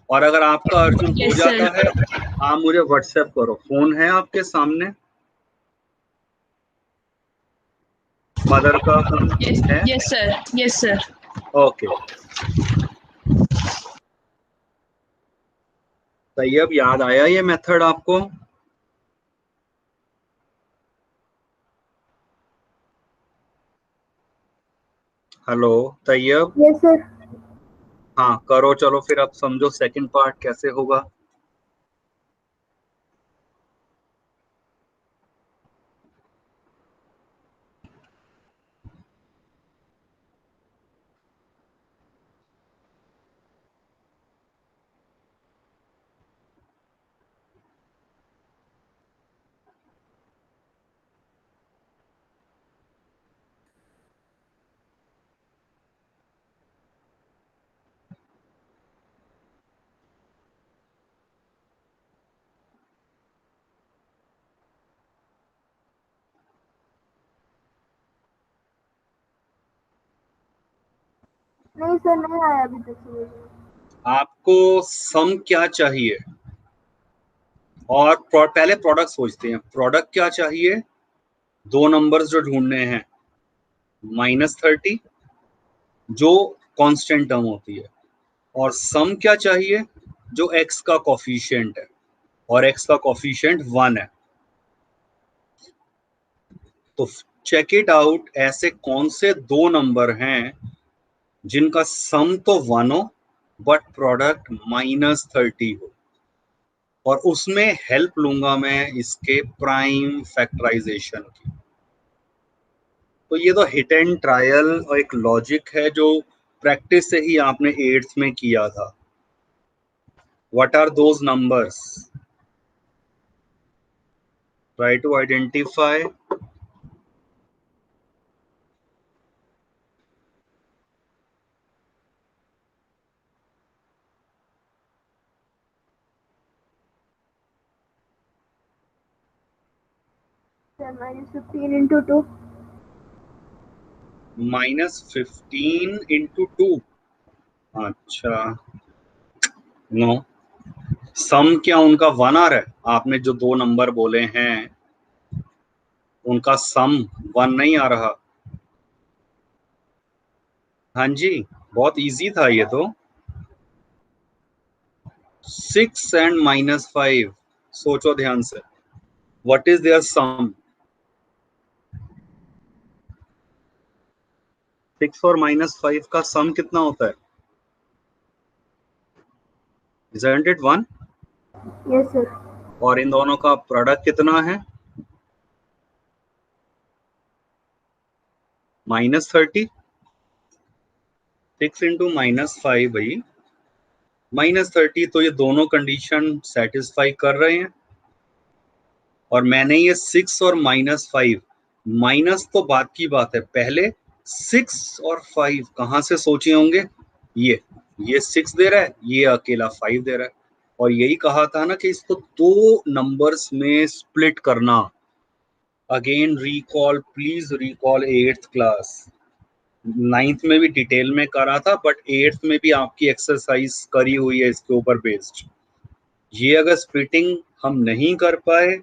और अगर आपका अर्जुन हो Yes, जाता sir. है, आप मुझे व्हाट्सएप करो, फोन है आपके सामने, मदर का फोन Yes, है? yes, sir. Yes, sir. Okay. Tayyab याद आया ये मेथड आपको? हेलो तैयब? Yes sir. हाँ करो, चलो फिर अब समझो सेकंड पार्ट कैसे होगा। नहीं सर, नहीं आया अभी तक समझ में। आपको सम क्या चाहिए, और पहले प्रोडक्ट सोचते हैं। प्रोडक्ट क्या चाहिए? दो नंबर्स जो ढूंढने हैं, -30 जो कांस्टेंट टर्म होती है, और सम क्या चाहिए? जो x का कोफिशिएंट है, और x का कोफिशिएंट 1 है। तो चेक इट आउट, ऐसे कौन से दो नंबर हैं जिनका सम तो 1 हो बट प्रोडक्ट -30 हो, और उसमें हेल्प लूंगा मैं इसके प्राइम फैक्टराइजेशन की। तो ये तो हिट एंड ट्रायल और एक लॉजिक है जो प्रैक्टिस से ही आपने 8th में किया था। What are those numbers? Try to identify. Sir -15 into 2। -15 into 2। अच्छा, नो, सम क्या उनका 1 आ रहा है? आपने जो दो नंबर बोले हैं उनका सम 1 नहीं आ रहा। हाँ जी, बहुत इजी था ये तो। 6 and -5, सोचो ध्यान से, व्हाट इज देयर सम? 6 और -5 का सम कितना होता है? Isn't it 1? Yes sir. और इन दोनों का प्रोडक्ट कितना है? -30। 6 into -5 भाई, -30, तो ये दोनों कंडीशन सेटिस्फाई कर रहे हैं। और मैंने ये 6 और -5, माइनस तो बात की बात है, पहले 6 और 5 कहाँ से सोचे होंगे? ये 6 दे रहा है, ये अकेला 5 दे रहा है, और यही कहा था ना कि इसको दो नंबर्स में स्प्लिट करना। Again recall, please recall 8th class. 9th में भी डिटेल में करा था, बट 8th में भी आपकी एक्सरसाइज करी हुई है इसके ऊपर बेस्ड। ये अगर स्प्लिटिंग हम नहीं कर पाए,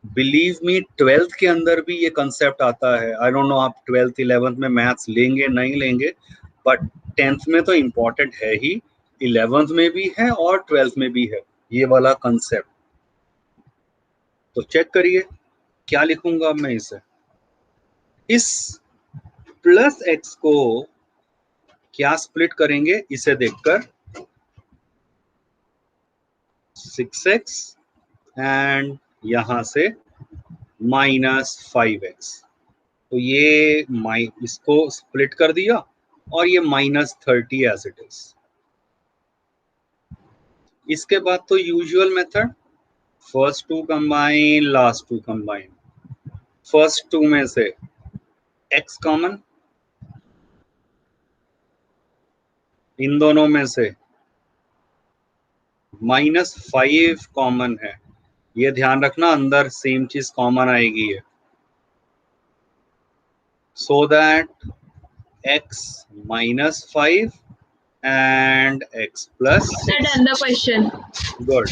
बिलीव मी, 12th के अंदर भी ये कंसेप्ट आता है। आई डोंट नो आप 12th 11th में मैथ्स लेंगे नहीं लेंगे, बट 10th में तो इम्पोर्टेंट है ही, 11th में भी है और 12th में भी है। ये वाला कंसेप्ट। तो चेक करिए क्या लिखूंगा अब मैं इसे। इस प्लस एक्स को क्या स्प्लिट करेंगे इसे देखकर, 6x एंड यहां से -5x। तो ये इसको स्प्लिट कर दिया और ये -30 एज इट इज। इसके बाद तो usual method, first two combine last two combine. First two में से x कॉमन, इन दोनों में से -5 कॉमन है। ये ध्यान रखना अंदर सेम चीज कॉमन आएगी है, so that x -5 and x + Sir, 6। done the question. Good.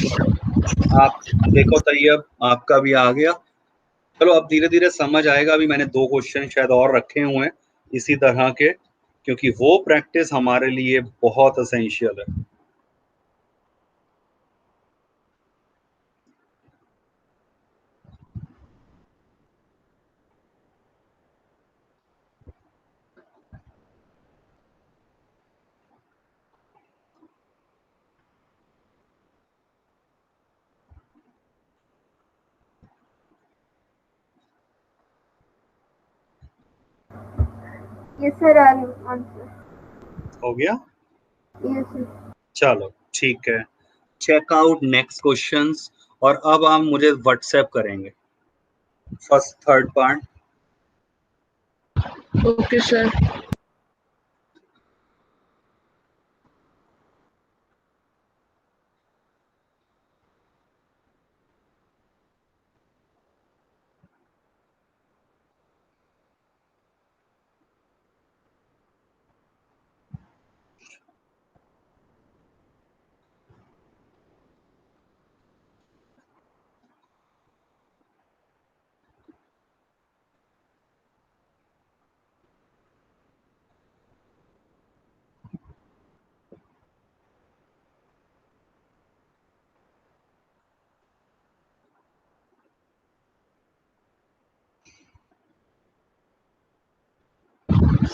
आप देखो तैयब, आपका भी आ गया। चलो अब धीरे धीरे समझ आएगा। अभी मैंने 2 क्वेश्चन शायद और रखे हुए हैं इसी तरह के, क्योंकि वो प्रैक्टिस हमारे लिए बहुत एसेंशियल है। Yes, sir. I'll answer. हो गया? Yes, sir. चलो ठीक है, चेक आउट नेक्स्ट क्वेश्चंस। और अब आप मुझे व्हाट्सएप करेंगे first third part. Okay, sir.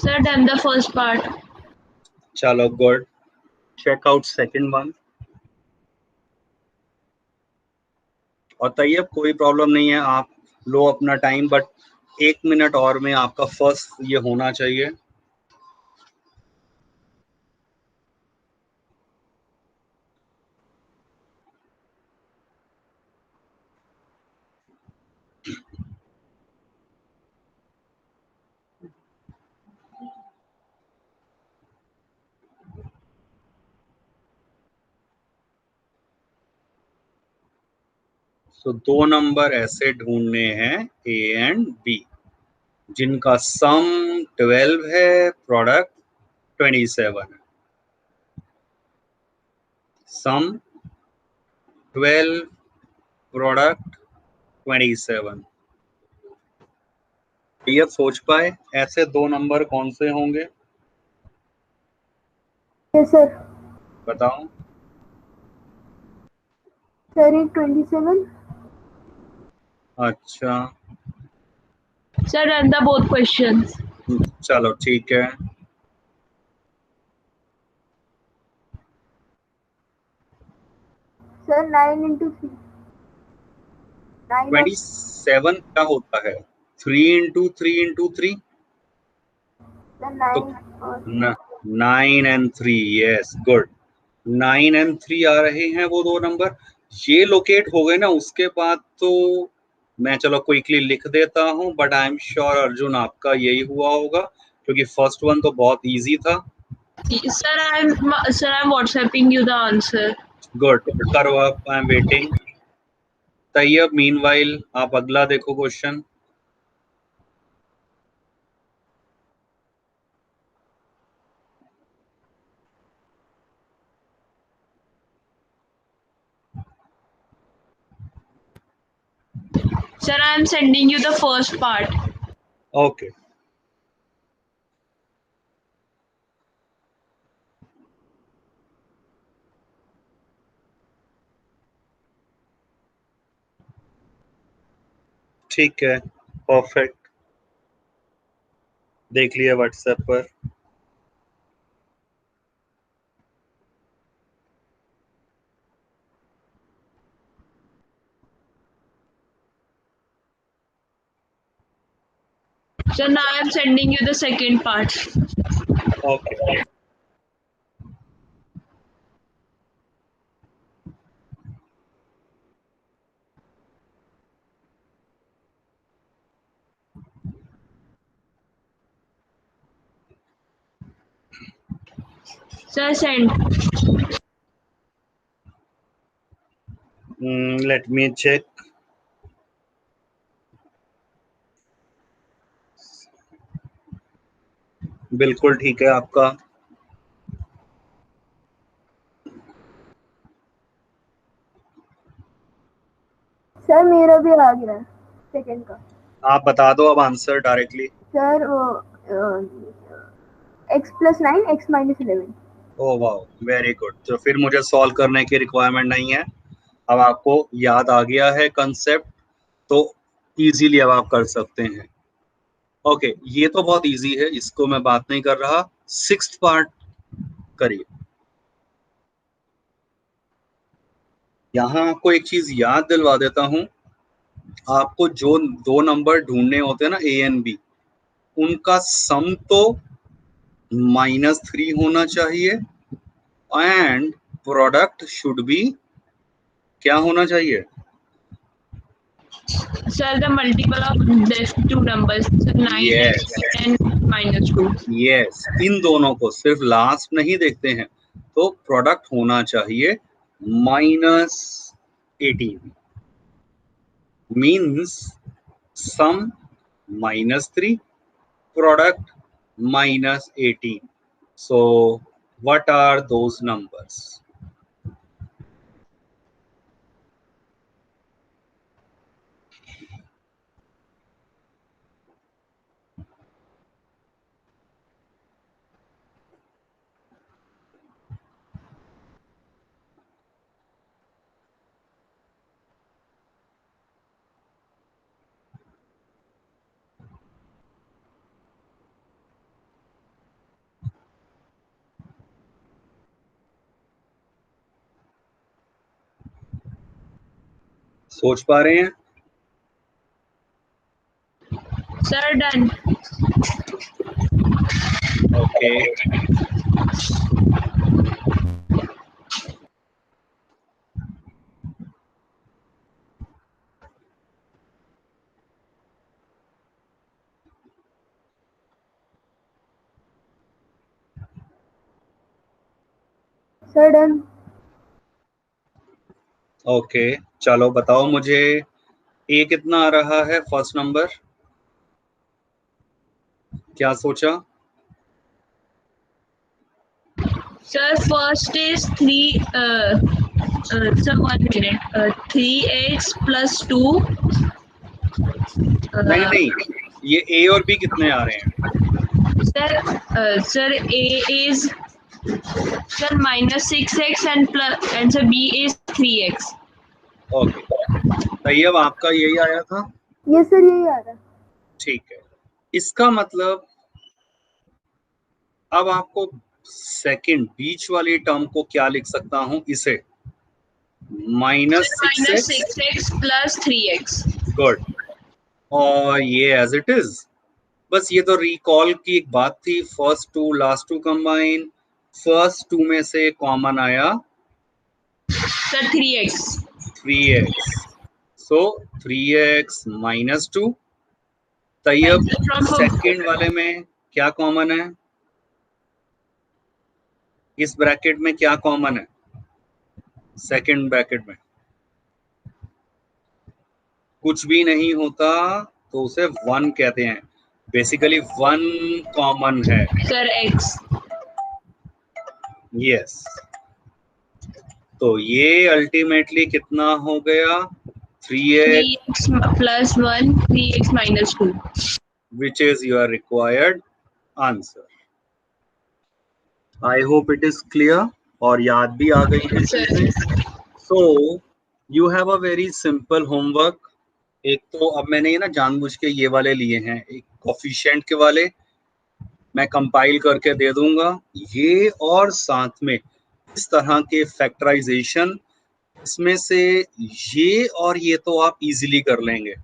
Sir, done the first part. चलो good, check out second one. और तैयब कोई प्रॉब्लम नहीं है, आप लो अपना टाइम, बट 1 मिनट और में आपका फर्स्ट ये होना चाहिए। तो 2 नंबर ऐसे ढूंढने हैं A एंड B जिनका सम 12 है, प्रोडक्ट 27 है। सम 12, प्रोडक्ट 27। ये सोच पाए ऐसे 2 नंबर कौन से होंगे? Yes, sir. बताओ। Sir, 27. अच्छा Sir, done the both questions. चलो ठीक है। Sir, 9 into 3. 9 or 27 क्या होता है? 3 into 3 into 3, the तो 9 or 9 and 3, yes good. 9 and 3 आ रहे हैं वो 2 नंबर, ये लोकेट हो गए ना। उसके बाद तो मैं चलो क्विकली लिख देता हूँ, but I am sure Arjun आपका यही हुआ होगा, क्योंकि फर्स्ट वन तो बहुत इजी था। Sir, I'm WhatsApping you the answer. Good, करो आप, I am waiting. Tayyab meanwhile आप अगला देखो क्वेश्चन। Sir, I'm sending you the first part. Okay ठीक है, परफेक्ट, देख लिया व्हाट्सएप पर। So now I'm sending you the second part. Okay, Sir, send. Let me check. बिल्कुल ठीक है आपका। सर मेरा भी आ गया है सेकंड का। आप बता दो अब आंसर डायरेक्टली। सर वो x+9 x-11। Oh wow, very good. तो फिर मुझे सॉल्व करने की रिक्वायरमेंट नहीं है, अब आपको याद आ गया है कंसेप्ट, तो इजीली अब आप कर सकते हैं। ओके, ये तो बहुत इजी है, इसको मैं बात नहीं कर रहा। 6th पार्ट करिए। यहाँ आपको एक चीज याद दिलवा देता हूं, आपको जो दो नंबर ढूंढने होते हैं ना, ए एंड बी, उनका सम तो -3 होना चाहिए एंड प्रोडक्ट शुड बी क्या होना चाहिए? Sir, the multiple of these two numbers, so 9 Yes. and -2. Yes, इन दोनों को सिर्फ लास्ट नहीं देखते हैं, तो प्रोडक्ट होना चाहिए -18, means sum -3, product -18। So what are those numbers? सोच पा रहे हैं? Sir, done. Okay, sir done. Okay, चलो बताओ मुझे ए कितना आ रहा है फर्स्ट नंबर? क्या सोचा? Sir, first is 3. Sir, 1 minute. 3x plus 2. नहीं नहीं, ये ए और बी कितने आ रहे हैं? Sir, A is sir -6x and sir B is 3x. Okay, Tayyab आपका यही आया था? ये सर यही आ रहा है। ठीक है, इसका मतलब अब आपको सेकंड बीच वाली टर्म को क्या लिख सकता हूं? इसे -6x -6x plus 3x. Good, और ये एज इट इज। बस ये तो रिकॉल की एक बात थी, first two last two combine, first two में से कॉमन आया Sir, 3x. 3x, सो 3x -2। तैयब सेकंड वाले में क्या कॉमन है? इस ब्रैकेट में क्या कॉमन है सेकंड ब्रैकेट में? कुछ भी नहीं होता तो उसे 1 कहते हैं, बेसिकली 1 कॉमन है। Sir, x. यस, तो ये अल्टीमेटली कितना हो गया? 3x 3x plus 1, 3x minus 2. which is your required answer. I hope it is clear और याद भी आ गई है चीजें। So you have a very simple homework. एक तो अब मैंने ये ना जानबूझ के ये वाले लिए हैं, एक कोफिशिएंट के वाले मैं कंपाइल करके दे दूंगा ये, और साथ में इस तरह के फैक्टराइजेशन, इसमें से ये और ये तो आप इजीली कर लेंगे।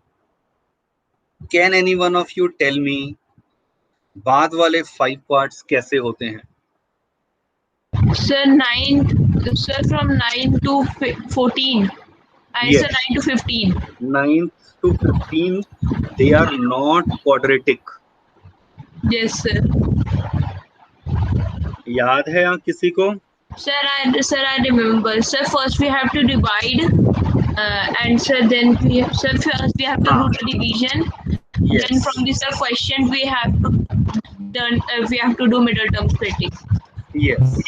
Can any one of you tell me बाद वाले 5 पार्ट्स कैसे होते हैं? Sir, 9, sir, from 9 to 14. I Yes. said 9 to 15. 9 to 15 they are not quadratic. Yes, sir. याद है यहाँ किसी को? Sir, I remember. Sir, first we have to divide, and sir, then first we have to do the division. Yes. Then from this question we have to do middle term splitting. Yes.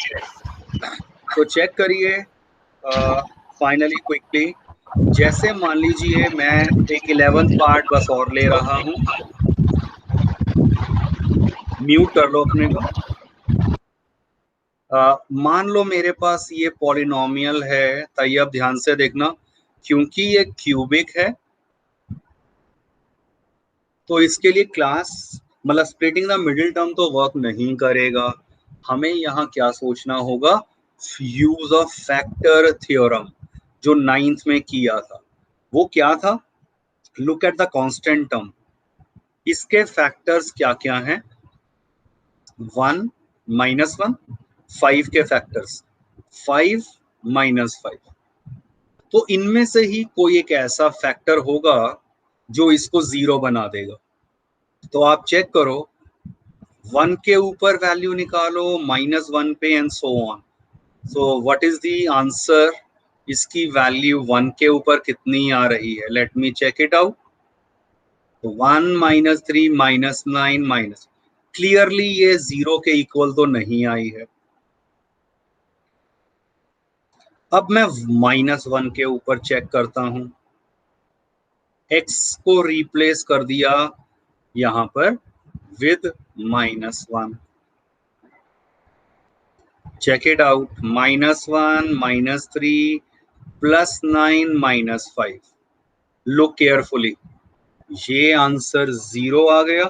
तो check करिए finally quickly. जैसे मान लीजिए मैं एक 11th part बस और ले रहा हूं, म्यूट कर लो अपने को। मान लो मेरे पास ये पॉलिनोमियल है, तो अब ध्यान से देखना, क्योंकि ये क्यूबिक है तो इसके लिए क्लास मतलब स्प्लिटिंग द मिडिल टर्म तो वर्क नहीं करेगा। हमें यहाँ क्या सोचना होगा, यूज ऑफ फैक्टर थ्योरम जो 9th में किया था। वो क्या था, look at the constant term, इसके फैक्टर्स क्या क्या हैं, 1 -1, 5 के फैक्टर्स 5 -5, तो इनमें से ही कोई एक ऐसा फैक्टर होगा जो इसको 0 बना देगा। तो आप चेक करो, 1 के ऊपर वैल्यू निकालो, -1 पे and so on. So what is the answer, इसकी वैल्यू 1 के ऊपर कितनी आ रही है, let me check it out. तो 1 -3 -9 क्लियरली ये 0 के इक्वल तो नहीं आई है। अब मैं -1 के ऊपर चेक करता हूं, x को रिप्लेस कर दिया यहां पर with -1, check it out, -1 -3 +9 -5, look carefully, ये आंसर 0 आ गया।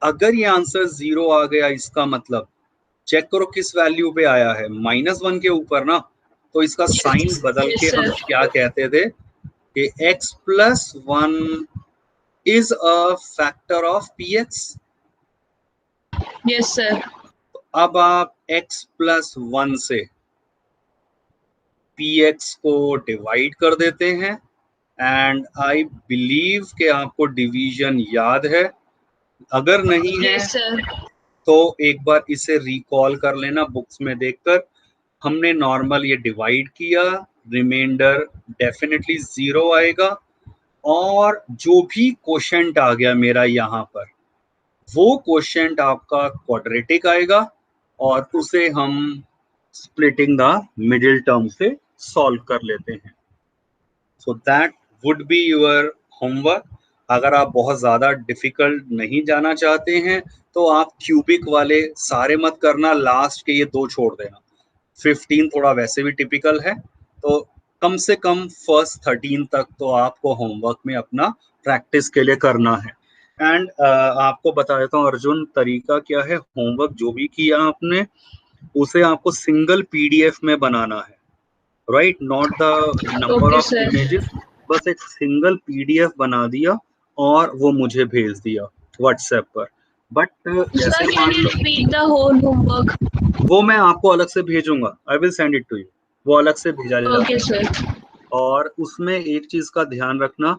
अगर ये आंसर 0 आ गया, इसका मतलब चेक करो किस वैल्यू पे आया है, -1 के ऊपर ना, तो इसका साइन बदल के हम क्या कहते थे कि x + 1 is a factor of px। Yes, sir. तो अब आप x + 1 से px को डिवाइड कर देते हैं, एंड आई बिलीव कि आपको डिवीजन याद है। अगर नहीं है Yes, sir. तो एक बार इसे रिकॉल कर लेना बुक्स में देखकर। हमने नॉर्मल ये डिवाइड किया, रिमाइंडर डेफिनेटली 0 आएगा, और जो भी क्वोशंट आ गया मेरा यहाँ पर, वो क्वोशंट आपका क्वाड्रेटिक आएगा, और उसे हम स्प्लिटिंग द मिडिल टर्म से सॉल्व कर लेते हैं। So that would be your homework. अगर आप बहुत ज़्यादा डिफिकल्ट नहीं जाना चाहते हैं तो आप क्यूबिक वाले सारे मत करना, लास्ट के ये 2 छोड़ देना। 15 थोड़ा वैसे भी टिपिकल है, तो कम से कम फर्स्ट 13 तक तो आपको होमवर्क में अपना प्रैक्टिस के लिए करना है। एंड आपको बता देता हूँ अर्जुन, तरीका क्या है, होमवर्क जो भी किया आपने उसे आपको सिंगल PDF में बनाना है, right, not the number of images, बस एक सिंगल PDF बना दिया और वो मुझे भेज दिया व्हाट्सएप पर। बट जैसे मान लो, repeat the whole homework. वो मैं आपको अलग से भेजूंगा, I will send it to you, वो अलग से भेजा जाएगा। Okay, sir. और उसमें एक चीज का ध्यान रखना,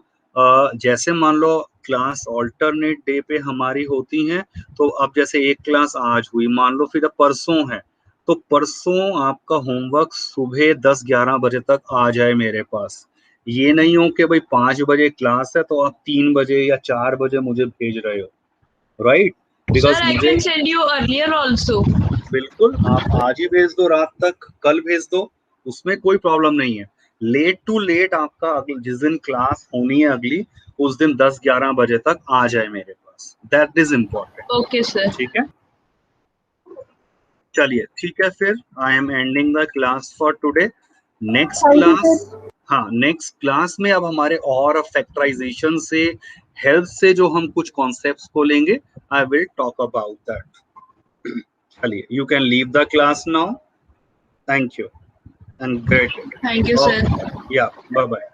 जैसे मान लो क्लास ऑल्टरनेट डे पे हमारी होती हैं, तो अब जैसे एक क्लास आज हुई, मान लो फिर परसों है, तो परसों आपका होमवर्क सुबह 10-11 बजे तक आ जाए मेरे पास। ये नहीं हो कि भाई 5 बजे क्लास है तो आप 3 बजे या 4 बजे मुझे भेज रहे हो, right? Sir, I can send you earlier also. बिल्कुल, आप आज ही भेज दो, रात तक, कल भेज दो, उसमें कोई प्रॉब्लम नहीं है। लेट टू लेट आपका जिस दिन क्लास होनी है अगली, उस दिन 10-11 बजे तक आ जाए मेरे पास, that is important. Okay, sir. ठीक है, चलिए ठीक है, फिर I am ending the class for today. Next Thank you, class sir. हाँ, नेक्स्ट क्लास में अब हमारे और फैक्टराइजेशन से हेल्प से जो हम कुछ कॉन्सेप्ट्स को लेंगे, I will talk about that. चलिए, you can leave the class now. Thank you and great. Thank you, sir. Yeah, bye bye.